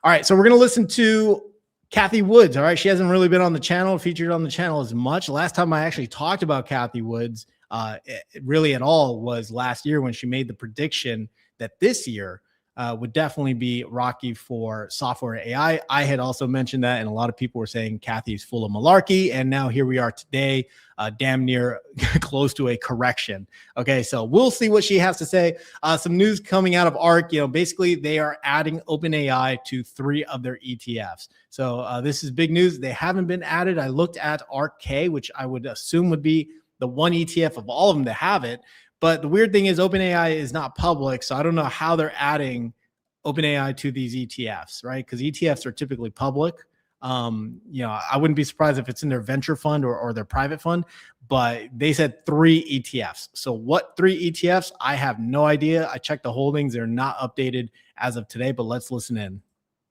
All right, so we're going to listen to Kathy Woods. All right, she hasn't really been on the channel, featured on the channel as much. Last time I actually talked about Kathy Woods really at all was last year when she made the prediction that this year would definitely be rocky for software AI. I had also mentioned that, and a lot of people were saying Kathy's full of malarkey. And now here we are today, damn near close to a correction. Okay, so we'll see what she has to say. Some news coming out of ARK. Basically they are adding OpenAI to 3 of their ETFs. So this is big news. They haven't bbeen added. I looked at ARK-K, which I would assume would be the one ETF of all of them to have it. But the weird thing is OpenAI is not public, so I don't know how they're adding OpenAI to these ETFs, right? Because ETFs are typically public. I wouldn't be surprised if it's in their venture fund or their private fund, but they said 3 ETFs. So what 3 ETFs? I have no idea. I checked the holdings. They're not updated as of today, but let's listen in.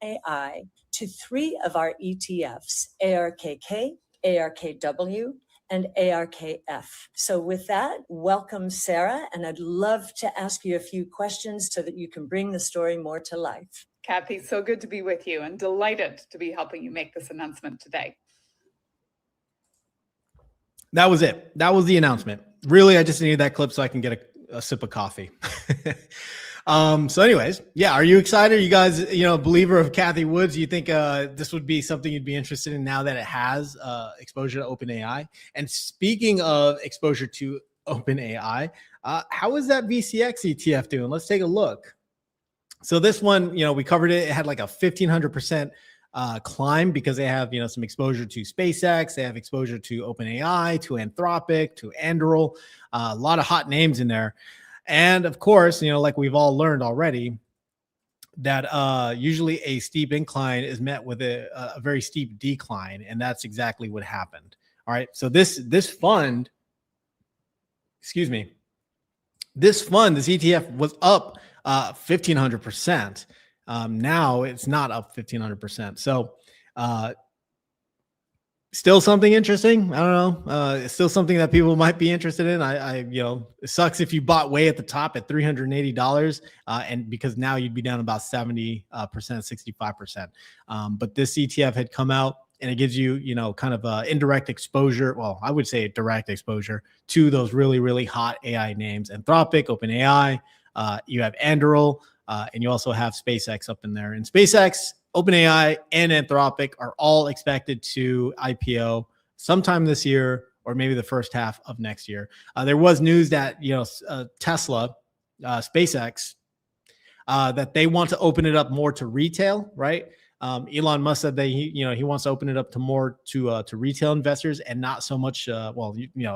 AI to 3 of our ETFs, ARKK, ARKW, and ARKF. So with that, welcome, Sarah, and I'd love to ask you a few questions so that you can bring the story more to life. Kathy, so good to be with you and delighted to be helping you make this announcement today. That was it. That was the announcement. Really, I just needed that clip so I can get a sip of coffee. So anyways, yeah, are you excited? Are you guys, believer of Kathy Woods? You think this would be something you'd be interested in now that it has exposure to OpenAI? And speaking of exposure to OpenAI, how is that VCX ETF doing? Let's take a look. So this one, we covered it. It had like a 1,500% climb because they have, some exposure to SpaceX. They have exposure to OpenAI, to Anthropic, to Anduril, a lot of hot names in there. And of course, like we've all learned already, that usually a steep incline is met with a very steep decline. And that's exactly what happened. All right. So this fund, this ETF was up 1,500%. Now it's not up 1,500%. So still something interesting. I don't know. It's still something that people might be interested in. It sucks if you bought way at the top at $380, and because now you'd be down about 70%, 65%. But this ETF had come out and it gives you, kind of indirect exposure. Well, I would say direct exposure to those really, really hot AI names: Anthropic, OpenAI. You have Anduril, and you also have SpaceX up in there. And SpaceX, OpenAI, and Anthropic are all expected to IPO sometime this year or maybe the first half of next year. There was news that Tesla, SpaceX, that they want to open it up more to retail, right? Elon Musk said that he wants to open it up to more to retail investors and not so much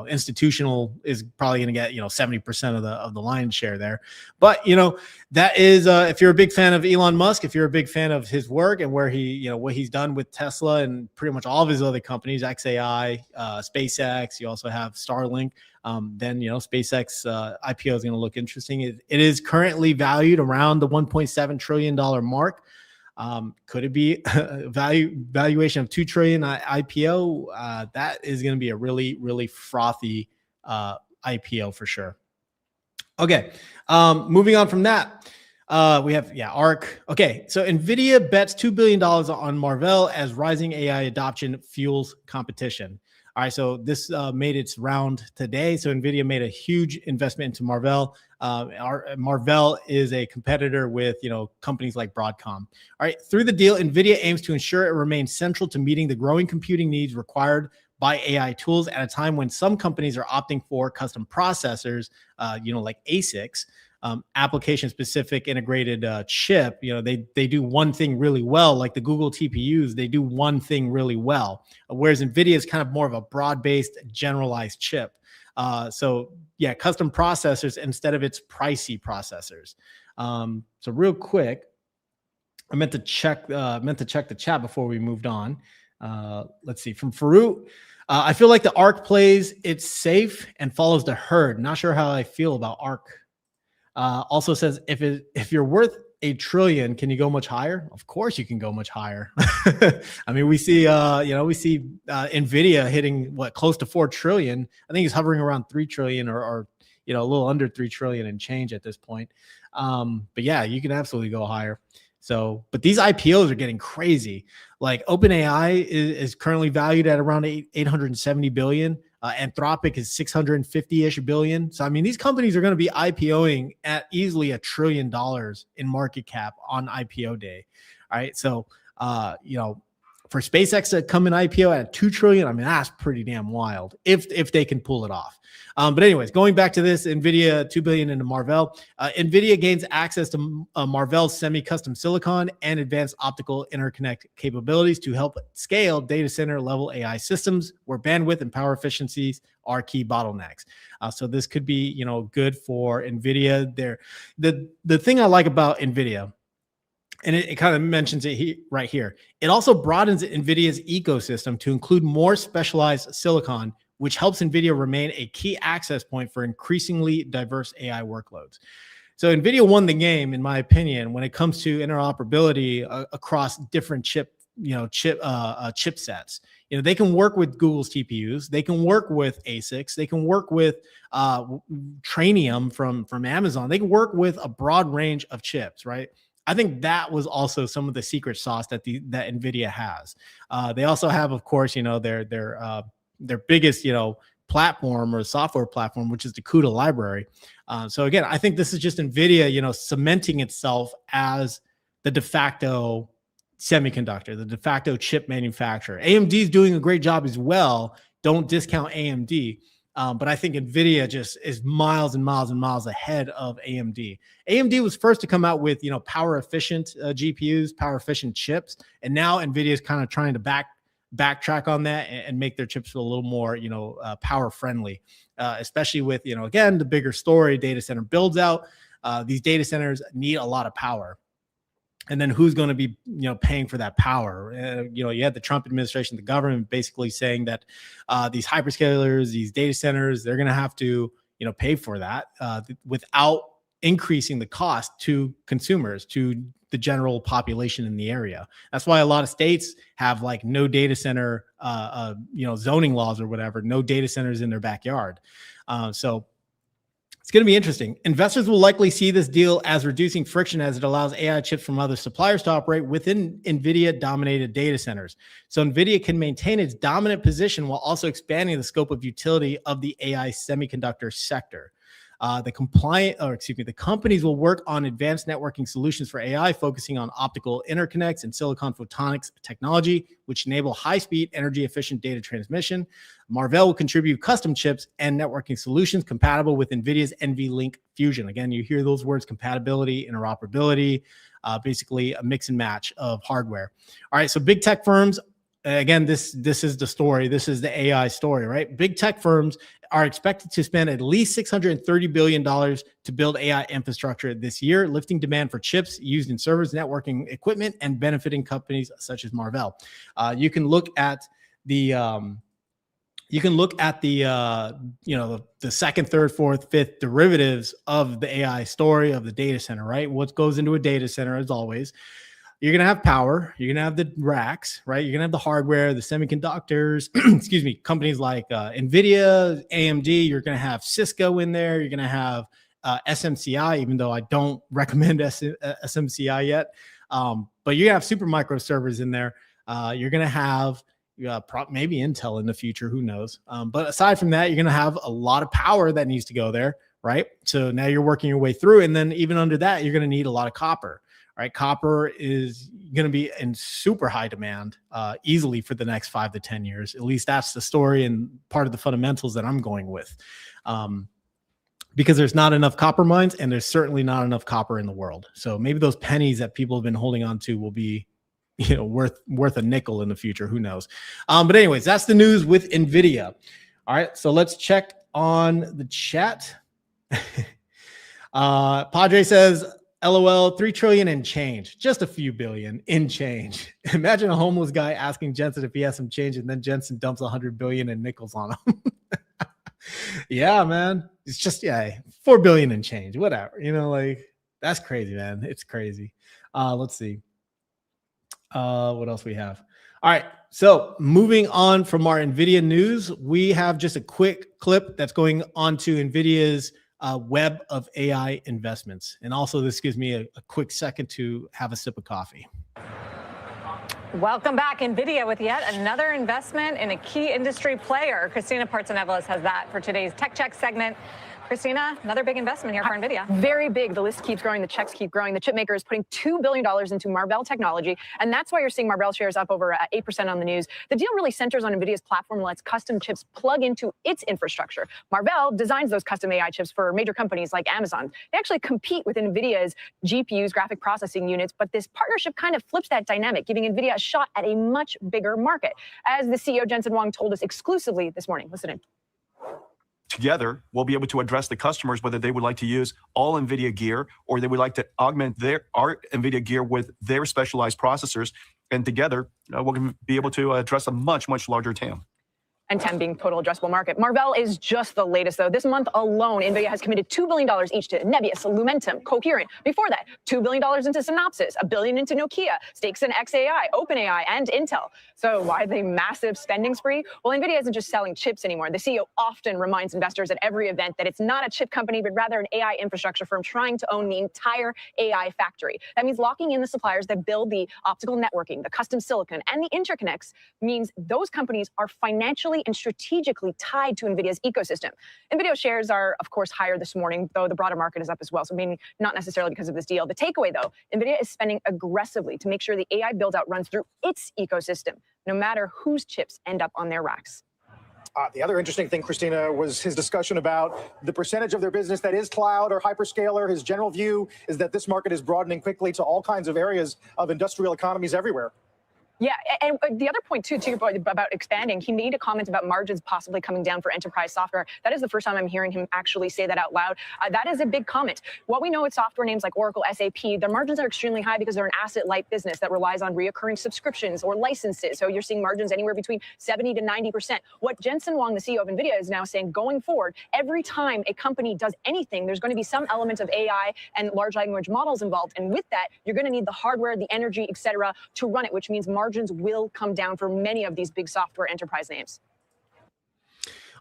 institutional is probably going to get 70% of the lion's share there. But that is if you're a big fan of Elon Musk, if you're a big fan of his work and where he what he's done with Tesla and pretty much all of his other companies, XAI, SpaceX, you also have Starlink. Then SpaceX IPO is going to look interesting. It is currently valued around the $1.7 trillion mark. Could it be a valuation of 2 trillion IPO? That is going to be a really, really frothy IPO for sure. Okay. Moving on from that, we have ARK. Okay. So Nvidia bets $2 billion on Marvell as rising AI adoption fuels competition. All right, so this made its round today. So Nvidia made a huge investment into Marvell. Marvell is a competitor with companies like Broadcom. All right, through the deal, Nvidia aims to ensure it remains central to meeting the growing computing needs required by AI tools at a time when some companies are opting for custom processors, like ASICs. Application-specific integrated chip, they do one thing really well, like the Google TPUs, they do one thing really well, whereas NVIDIA is kind of more of a broad-based, generalized chip. So custom processors instead of its pricey processors. So real quick, I meant to check the chat before we moved on. Let's see, from Farouk. I feel like the ARK plays it's safe and follows the herd. Not sure how I feel about ARK. Also says if you're worth $1 trillion, can you go much higher? Of course you can go much higher. I mean, we see Nvidia hitting close to 4 trillion. I think he's hovering around 3 trillion or a little under 3 trillion and change at this point. But yeah, you can absolutely go higher. So, but these IPOs are getting crazy. Like OpenAI is currently valued at around 870 billion. Anthropic is 650-ish billion. So, I mean, these companies are going to be IPOing at easily $1 trillion in market cap on IPO day. All right. So, for SpaceX to come in IPO at 2 trillion, I mean, that's pretty damn wild if they can pull it off. But anyways, going back to this, Nvidia, 2 billion into Marvell. Nvidia gains access to Marvell's semi-custom silicon and advanced optical interconnect capabilities to help scale data center level AI systems where bandwidth and power efficiencies are key bottlenecks. So this could be, good for Nvidia. The thing I like about Nvidia, and it kind of mentions it right here, it also broadens NVIDIA's ecosystem to include more specialized silicon, which helps NVIDIA remain a key access point for increasingly diverse AI workloads. So NVIDIA won the game, in my opinion, when it comes to interoperability across different chipsets. They can work with Google's TPUs, they can work with ASICs, they can work with Trainium from Amazon, they can work with a broad range of chips, right? I think that was also some of the secret sauce that NVIDIA has. They also have, of course, their biggest, platform or software platform, which is the CUDA library. So again, I think this is just NVIDIA, cementing itself as the de facto semiconductor, the de facto chip manufacturer. AMD is doing a great job as well. Don't discount AMD. But I think NVIDIA just is miles and miles and miles ahead of AMD. AMD was first to come out with, power efficient GPUs, power efficient chips. And now NVIDIA is kind of trying to backtrack on that and make their chips a little more, power friendly, especially with, again, the bigger story data center builds out. These data centers need a lot of power. And then who's going to be, paying for that power? You had the Trump administration, the government basically saying that these hyperscalers, these data centers, they're going to have to, pay for that without increasing the cost to consumers, to the general population in the area. That's why a lot of states have like no data center, zoning laws or whatever, no data centers in their backyard. So it's going to be interesting. Investors will likely see this deal as reducing friction as it allows AI chips from other suppliers to operate within NVIDIA-dominated data centers. So NVIDIA can maintain its dominant position while also expanding the scope of utility of the AI semiconductor sector. The companies will work on advanced networking solutions for AI, focusing on optical interconnects and silicon photonics technology, which enable high-speed, energy-efficient data transmission. Marvell will contribute custom chips and networking solutions compatible with NVIDIA's NVLink Fusion. Again, you hear those words: compatibility, interoperability, basically a mix and match of hardware. All right, so big tech firms. Again, this is the story. This is the AI story, right? Big tech firms are expected to spend at least $630 billion to build AI infrastructure this year, lifting demand for chips used in servers, networking equipment, and benefiting companies such as Marvell. You can look at the the second, third, fourth, fifth derivatives of the AI story of the data center, right? What goes into a data center, as always. You're going to have power. You're going to have the racks, right? You're going to have the hardware, the semiconductors, companies like NVIDIA, AMD. You're going to have Cisco in there. You're going to have SMCI, even though I don't recommend SMCI yet. But you're going to have Supermicro servers in there. You're going to have maybe Intel in the future. Who knows? But aside from that, you're going to have a lot of power that needs to go there, right? So now you're working your way through. And then even under that, you're going to need a lot of copper. Right, copper is going to be in super high demand easily for the next 5 to 10 years. At least that's the story and part of the fundamentals that I'm going with, because there's not enough copper mines, and there's certainly not enough copper in the world. So maybe those pennies that people have been holding on to will be, worth a nickel in the future. Who knows? But anyways, that's the news with NVIDIA. All right, so let's check on the chat. Padre says, LOL, 3 trillion in change, just a few billion in change. Imagine a homeless guy asking Jensen if he has some change, and then Jensen dumps 100 billion in nickels on him. Yeah, man. It's just, 4 billion in change, whatever. That's crazy, man. It's crazy. Let's see. What else we have? All right. So moving on from our NVIDIA news, we have just a quick clip that's going on to NVIDIA's web of AI investments. And also this gives me a quick second to have a sip of coffee. Welcome back. NVIDIA with yet another investment in a key industry player. Christina Partsinevelos has that for today's Tech Check segment. Christina, another big investment here for NVIDIA. Very big. The list keeps growing. The checks keep growing. The chip maker is putting $2 billion into Marvell technology, and that's why you're seeing Marvell shares up over 8% on the news. The deal really centers on NVIDIA's platform and lets custom chips plug into its infrastructure. Marvell designs those custom AI chips for major companies like Amazon. They actually compete with NVIDIA's GPUs, graphic processing units, but this partnership kind of flips that dynamic, giving NVIDIA a shot at a much bigger market, as the CEO Jensen Huang told us exclusively this morning. Listen in. Together, we'll be able to address the customers, whether they would like to use all NVIDIA gear or they would like to augment our NVIDIA gear with their specialized processors. And together, we'll be able to address a much, much larger TAM. And 10 being total addressable market. Marvell is just the latest, though. This month alone, NVIDIA has committed $2 billion each to Nebius, Lumentum, Coherent. Before that, $2 billion into Synopsys, $1 billion into Nokia, stakes in xAI, OpenAI, and Intel. So why the massive spending spree? Well, NVIDIA isn't just selling chips anymore. The CEO often reminds investors at every event that it's not a chip company, but rather an AI infrastructure firm trying to own the entire AI factory. That means locking in the suppliers that build the optical networking, the custom silicon, and the interconnects means those companies are financially and strategically tied to NVIDIA's ecosystem. NVIDIA shares are, of course, higher this morning, though the broader market is up as well, so maybe not necessarily because of this deal. The takeaway, though, NVIDIA is spending aggressively to make sure the AI build-out runs through its ecosystem, no matter whose chips end up on their racks. The other interesting thing, Christina, was his discussion about the percentage of their business that is cloud or hyperscaler. His general view is that this market is broadening quickly to all kinds of areas of industrial economies everywhere. Yeah, and the other point, too, to your point about expanding, he made a comment about margins possibly coming down for enterprise software. That is the first time I'm hearing him actually say that out loud. That is a big comment. What we know with software names like Oracle, SAP, their margins are extremely high because they're an asset-light business that relies on reoccurring subscriptions or licenses. So you're seeing margins anywhere between 70 to 90%. What Jensen Huang, the CEO of NVIDIA, is now saying going forward, every time a company does anything, there's going to be some element of AI and large language models involved. And with that, you're going to need the hardware, the energy, et cetera, to run it, which means margins will come down for many of these big software enterprise names.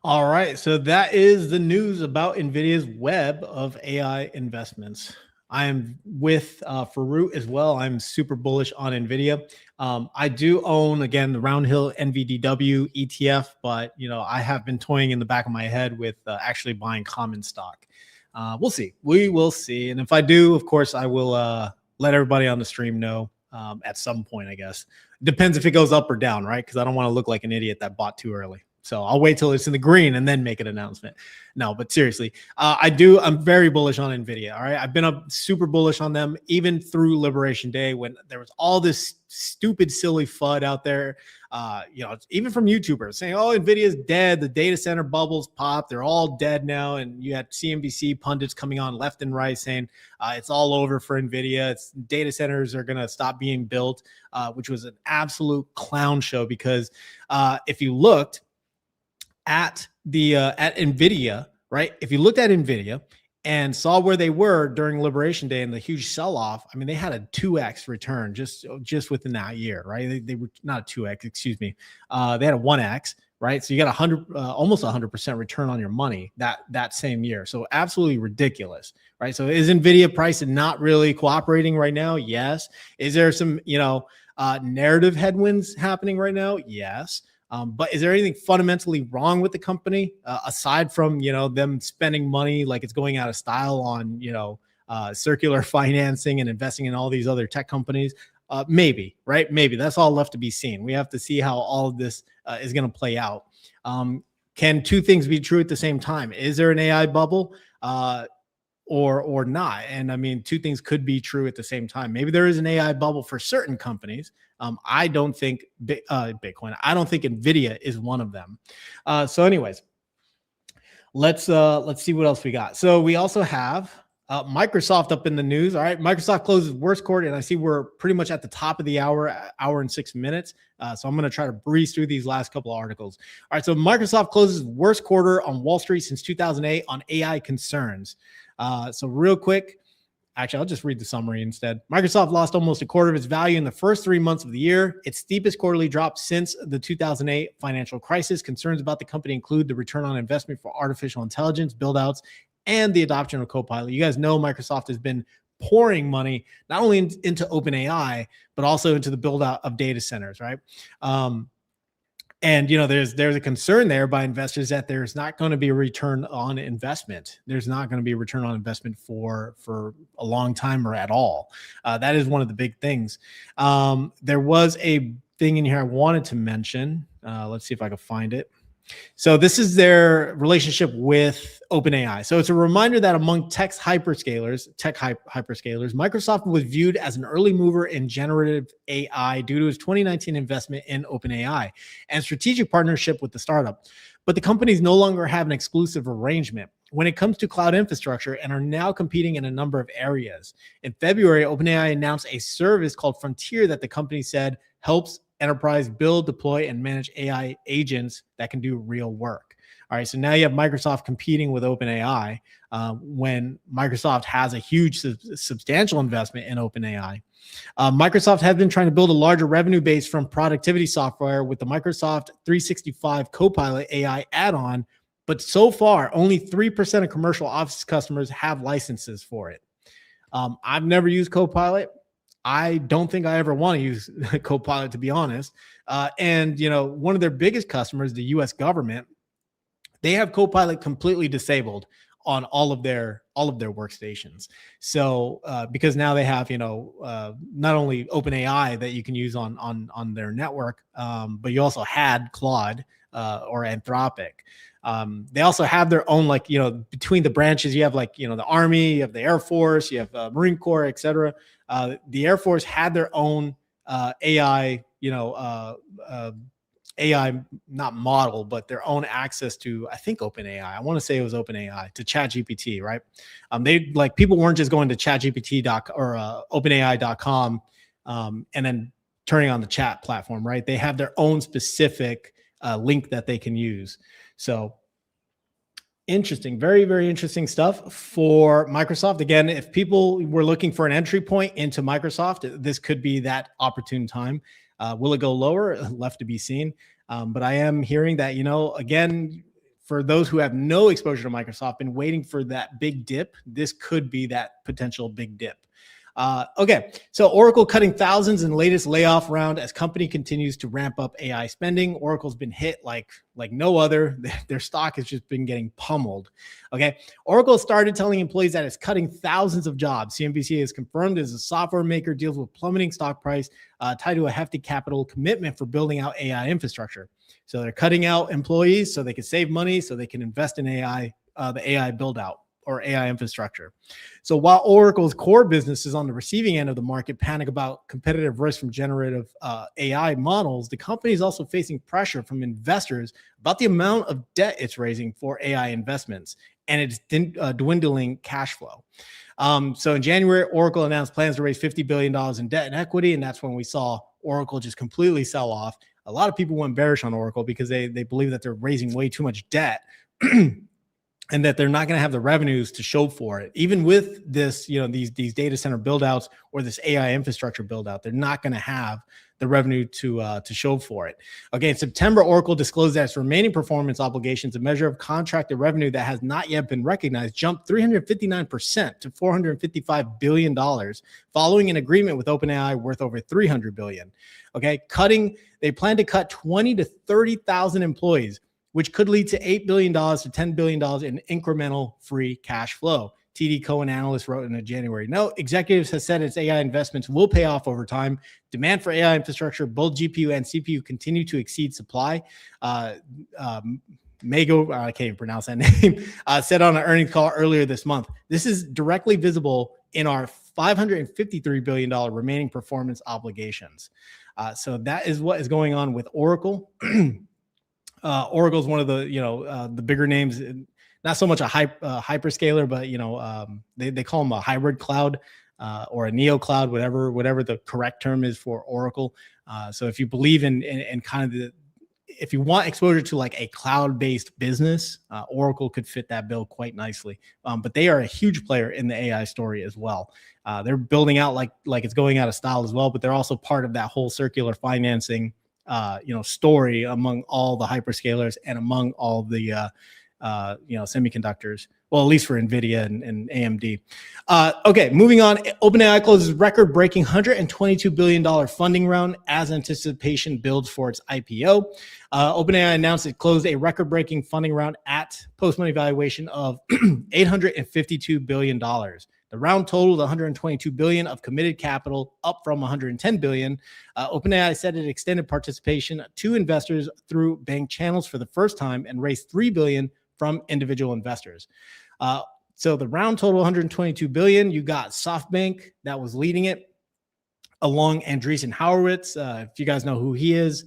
All right, so that is the news about NVIDIA's web of AI investments. I am with Farouk as well. I'm super bullish on NVIDIA. I do own, again, the Roundhill NVDW ETF, but I have been toying in the back of my head with actually buying common stock. We'll see. We will see. And if I do, of course, I will let everybody on the stream know at some point, I guess. Depends if it goes up or down, right? Because I don't want to look like an idiot that bought too early. So I'll wait till it's in the green and then make an announcement. No, but seriously, I'm very bullish on NVIDIA. All right. I've been super bullish on them even through Liberation Day when there was all this stupid, silly FUD out there. Even from YouTubers saying, oh, NVIDIA's dead. The data center bubbles popped. They're all dead now. And you had CNBC pundits coming on left and right saying it's all over for NVIDIA. Data centers are going to stop being built, which was an absolute clown show because if you looked at NVIDIA, right? If you looked at NVIDIA and saw where they were during Liberation Day and the huge sell-off, I mean, they had a 2x return just within that year, right? They were not a 2x, excuse me. They had a 1x, right? So you got almost 100% return on your money that same year. So absolutely ridiculous, right? So is NVIDIA price not really cooperating right now? Yes. Is there some, narrative headwinds happening right now? Yes. But is there anything fundamentally wrong with the company aside from, them spending money like it's going out of style on, circular financing and investing in all these other tech companies? Maybe, right? Maybe that's all left to be seen. We have to see how all of this is going to play out. Can two things be true at the same time? Is there an AI bubble or not? And I mean, two things could be true at the same time. Maybe there is an AI bubble for certain companies. I don't think Bitcoin. I don't think Nvidia is one of them. So, anyways, let's see what else we got. So we also have Microsoft up in the news. All right, Microsoft closes worst quarter, and I see we're pretty much at the top of the hour and 6 minutes. So I'm going to try to breeze through these last couple of articles. All right, so Microsoft closes worst quarter on Wall Street since 2008 on AI concerns. So real quick. Actually, I'll just read the summary instead. Microsoft lost almost a quarter of its value in the first 3 months of the year, its steepest quarterly drop since the 2008 financial crisis. Concerns about the company include the return on investment for artificial intelligence buildouts and the adoption of Copilot. You guys know Microsoft has been pouring money not only into OpenAI, but also into the build out of data centers, right? And there's a concern there by investors that there's not going to be a return on investment. There's not going to be a return on investment for a long time or at all. That is one of the big things. There was a thing in here I wanted to mention. Let's see if I can find it. So this is their relationship with OpenAI. So it's a reminder that among tech hyperscalers, Microsoft was viewed as an early mover in generative AI due to its 2019 investment in OpenAI and strategic partnership with the startup. But the companies no longer have an exclusive arrangement when it comes to cloud infrastructure and are now competing in a number of areas. In February, OpenAI announced a service called Frontier that the company said helps enterprise build, deploy, and manage AI agents that can do real work. All right, so now you have Microsoft competing with OpenAI when Microsoft has a huge, substantial investment in OpenAI. Microsoft has been trying to build a larger revenue base from productivity software with the Microsoft 365 Copilot AI add-on, but so far, only 3% of commercial Office customers have licenses for it. I've never used Copilot. I don't think I ever want to use Copilot, to be honest. And one of their biggest customers, the U.S. government, they have Copilot completely disabled on all of their workstations. So because now they have not only OpenAI that you can use on their network, but you also had Claude or Anthropic. They also have their own, between the branches, you have the Army, you have the Air Force, you have Marine Corps, etc. The Air Force had their own AI, AI, not model, but their own access to, I think, OpenAI. I want to say it was OpenAI, to ChatGPT, right? People weren't just going to ChatGPT or OpenAI.com and then turning on the chat platform, right? They have their own specific link that they can use. So interesting, very, very interesting stuff for Microsoft. Again, if people were looking for an entry point into Microsoft, this could be that opportune time. Will it go lower? Left to be seen. But I am hearing that, again, for those who have no exposure to Microsoft, been waiting for that big dip, this could be that potential big dip. Okay, so Oracle cutting thousands in latest layoff round as company continues to ramp up AI spending. Oracle's been hit like no other. Their stock has just been getting pummeled. Okay, Oracle started telling employees that it's cutting thousands of jobs. CNBC has confirmed as a software maker deals with plummeting stock price tied to a hefty capital commitment for building out AI infrastructure. So they're cutting out employees so they can save money, so they can invest in AI, the AI build out, or AI infrastructure. So while Oracle's core business is on the receiving end of the market, panic about competitive risk from generative AI models, the company is also facing pressure from investors about the amount of debt it's raising for AI investments and its dwindling cash flow. So in January, Oracle announced plans to raise $50 billion in debt and equity, and that's when we saw Oracle just completely sell off. A lot of people went bearish on Oracle because they believe that they're raising way too much debt and that they're not going to have the revenues to show for it. Even with this, these data center build outs or this AI infrastructure build out, they're not going to have the revenue to show for it. Okay, in September, Oracle disclosed that its remaining performance obligations, a measure of contracted revenue that has not yet been recognized, jumped 359% to $455 billion, following an agreement with OpenAI worth over $300 billion. Okay, they plan to cut 20 to 30,000 employees, which could lead to $8 billion to $10 billion in incremental free cash flow. TD Cowen analyst wrote in a January note, executives have said its AI investments will pay off over time. Demand for AI infrastructure, both GPU and CPU, continue to exceed supply. Mago, I can't even pronounce that name, said on an earnings call earlier this month. This is directly visible in our $553 billion remaining performance obligations. So that is what is going on with Oracle. Oracle is one of the bigger names, not so much a hyperscaler, but they call them a hybrid cloud or a neo cloud, whatever the correct term is for Oracle. So if you believe in kind of if you want exposure to like a cloud-based business, Oracle could fit that bill quite nicely. But they are a huge player in the AI story as well. They're building out like it's going out of style as well, but they're also part of that whole circular financing story among all the hyperscalers and among all the semiconductors. Well, at least for Nvidia and AMD. Okay, moving on. OpenAI closes record-breaking $122 billion funding round as anticipation builds for its IPO. OpenAI announced it closed a record-breaking funding round at post-money valuation of $852 billion. The round totaled $122 billion of committed capital, up from $110 billion. OpenAI said it extended participation to investors through bank channels for the first time and raised $3 billion from individual investors. So the round total $122 billion. You got SoftBank that was leading it, along Andreessen Horowitz. If you guys know who he is,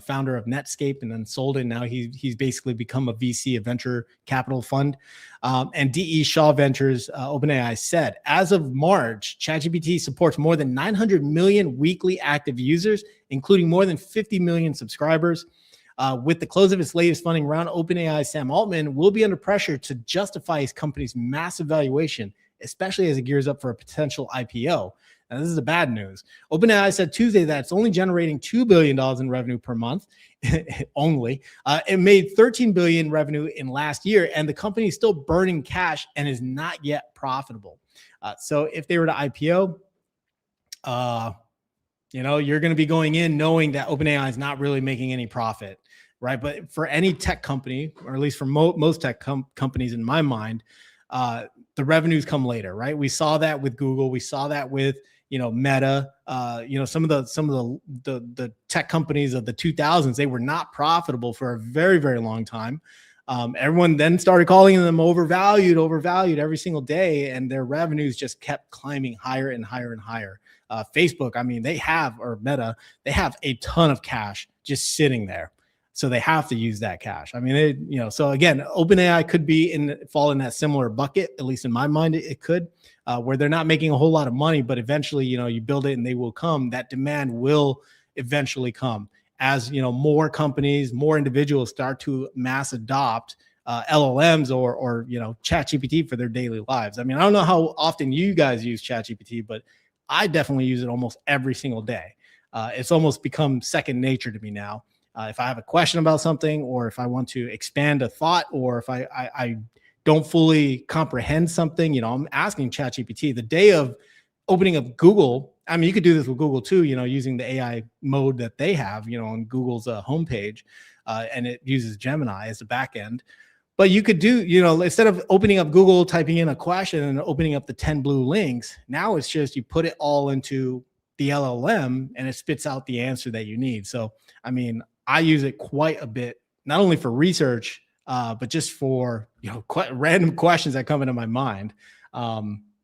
founder of Netscape and then sold it. Now he's basically become a VC, a venture capital fund. And D.E. Shaw Ventures, OpenAI said, as of March, ChatGPT supports more than 900 million weekly active users, including more than 50 million subscribers. With the close of its latest funding round, OpenAI Sam Altman will be under pressure to justify his company's massive valuation, especially as it gears up for a potential IPO. Now, this is the bad news. OpenAI said Tuesday that it's only generating $2 billion in revenue per month. Only. It made $13 billion revenue in last year, and the company is still burning cash and is not yet profitable. So if they were to IPO, you're going to be going in knowing that OpenAI is not really making any profit, right? But for any tech company, or at least for most tech companies in my mind, the revenues come later, right? We saw that with Google. We saw that with, Meta, some of the tech companies of the 2000s, they were not profitable for a very, very long time. Everyone then started calling them overvalued every single day, and their revenues just kept climbing higher and higher and higher. Facebook, I mean, or Meta, they have a ton of cash just sitting there. So they have to use that cash. I mean, so again, OpenAI could fall in that similar bucket, at least in my mind, it could, where they're not making a whole lot of money, but eventually, you build it and they will come. That demand will eventually come as, more companies, more individuals start to mass adopt LLMs or ChatGPT for their daily lives. I mean, I don't know how often you guys use ChatGPT, but I definitely use it almost every single day. It's almost become second nature to me now. If I have a question about something, or if I want to expand a thought, or if I don't fully comprehend something, I'm asking ChatGPT. The day of opening up Google, I mean, you could do this with Google too, using the AI mode that they have, on Google's homepage, and it uses Gemini as the back end. But you could do, instead of opening up Google, typing in a question and opening up the 10 blue links, now it's just you put it all into the LLM and it spits out the answer that you need. So, I mean, I use it quite a bit, not only for research, but just for, quite random questions that come into my mind.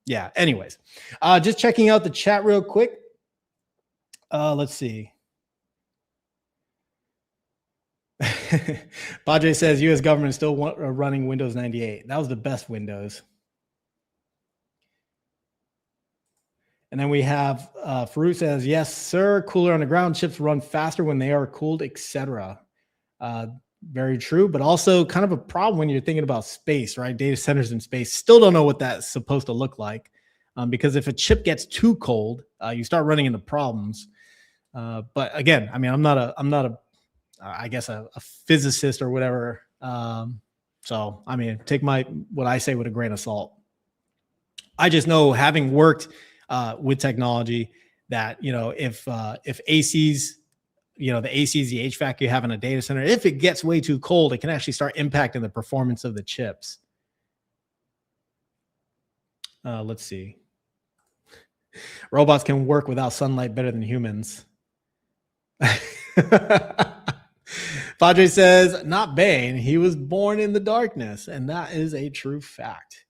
Anyways, just checking out the chat real quick. Let's see. Padre says U.S. government is still running Windows 98. That was the best Windows. And then we have Farouk says, yes, sir, cooler on the ground. Chips run faster when they are cooled, etc. Very true, but also kind of a problem when you're thinking about space, right? Data centers in space. Still don't know what that's supposed to look like, because if a chip gets too cold, you start running into problems. But again, I mean, I'm not a physicist or whatever. So I mean, take what I say with a grain of salt. I just know, having worked with technology, that if ACs, the ACs, the HVAC you have in a data center, if it gets way too cold, it can actually start impacting the performance of the chips. Let's see. Robots can work without sunlight better than humans. Padre says, not Bane, he was born in the darkness, and that is a true fact.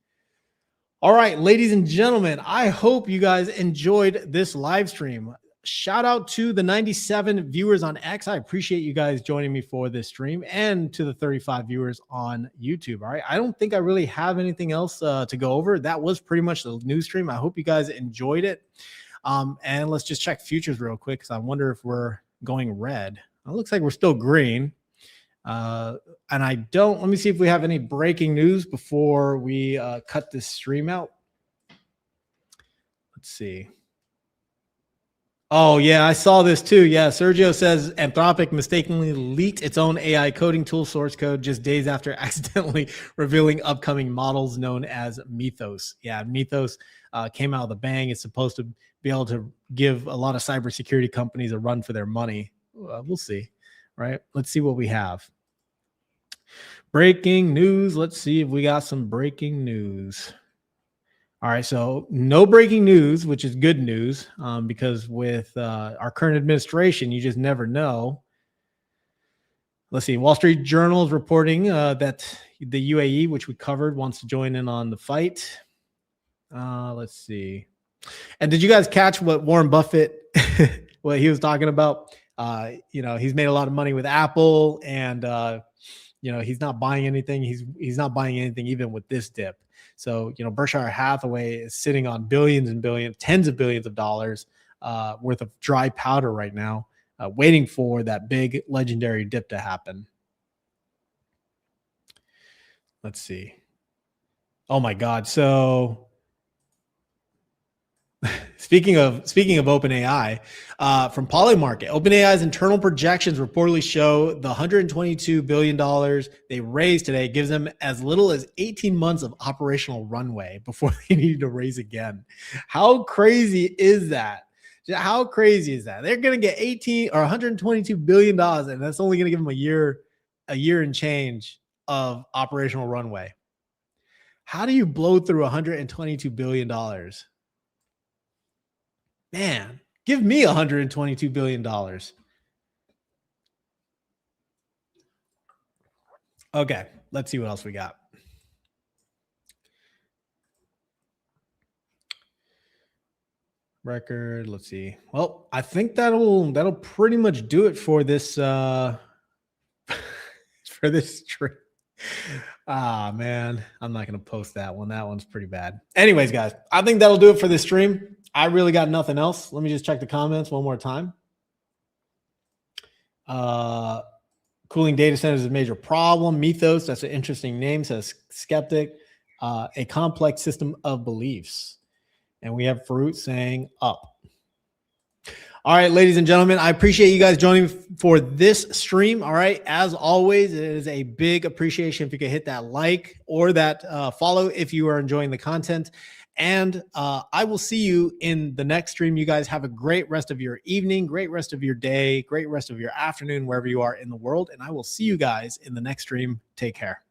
All right, ladies and gentlemen, I hope you guys enjoyed this live stream. Shout out to the 97 viewers on X. I appreciate you guys joining me for this stream, and to the 35 viewers on YouTube. All right, I don't think I really have anything else to go over. That was pretty much the news stream. I hope you guys enjoyed it. And let's just check futures real quick, because I wonder if we're going red. It looks like we're still green. And let me see if we have any breaking news before we cut this stream out. Let's see. Oh, yeah, I saw this too. Yeah, Sergio says Anthropic mistakenly leaked its own AI coding tool source code just days after accidentally revealing upcoming models known as Mythos. Yeah, Mythos came out of the bang. It's supposed to be able to give a lot of cybersecurity companies a run for their money. We'll see, right? Let's see what we have. Breaking news. Let's see if we got some breaking news. All right, so no breaking news, which is good news, because with our current administration, you just never know. Let's see. Wall Street Journal is reporting that the UAE, which we covered, wants to join in on the fight. Let's see. And did you guys catch what Warren Buffett, what he was talking about? He's made a lot of money with Apple, and he's not buying anything. He's not buying anything even with this dip. So, Berkshire Hathaway is sitting on billions and billions, tens of billions of dollars worth of dry powder right now, waiting for that big legendary dip to happen. Let's see. Oh my God. So Speaking of OpenAI, from Polymarket, OpenAI's internal projections reportedly show the $122 billion they raised today gives them as little as 18 months of operational runway before they need to raise again. How crazy is that? How crazy is that? They're going to get 18 or $122 billion, and that's only going to give them a year and change of operational runway. How do you blow through $122 billion? Man, give me $122 billion. Okay, let's see what else we got. Record, let's see. Well, I think that'll pretty much do it for this for this trip. Ah, man, I'm not going to post that one. That one's pretty bad. Anyways, guys, I think that'll do it for this stream. I really got nothing else. Let me just check the comments one more time. Cooling data centers is a major problem. Mythos, that's an interesting name, says Skeptic. A complex system of beliefs. And we have Fruit saying up. All right, ladies and gentlemen, I appreciate you guys joining for this stream. All right, as always, it is a big appreciation if you could hit that like or that follow if you are enjoying the content. And I will see you in the next stream. You guys have a great rest of your evening, great rest of your day, great rest of your afternoon, wherever you are in the world. And I will see you guys in the next stream. Take care.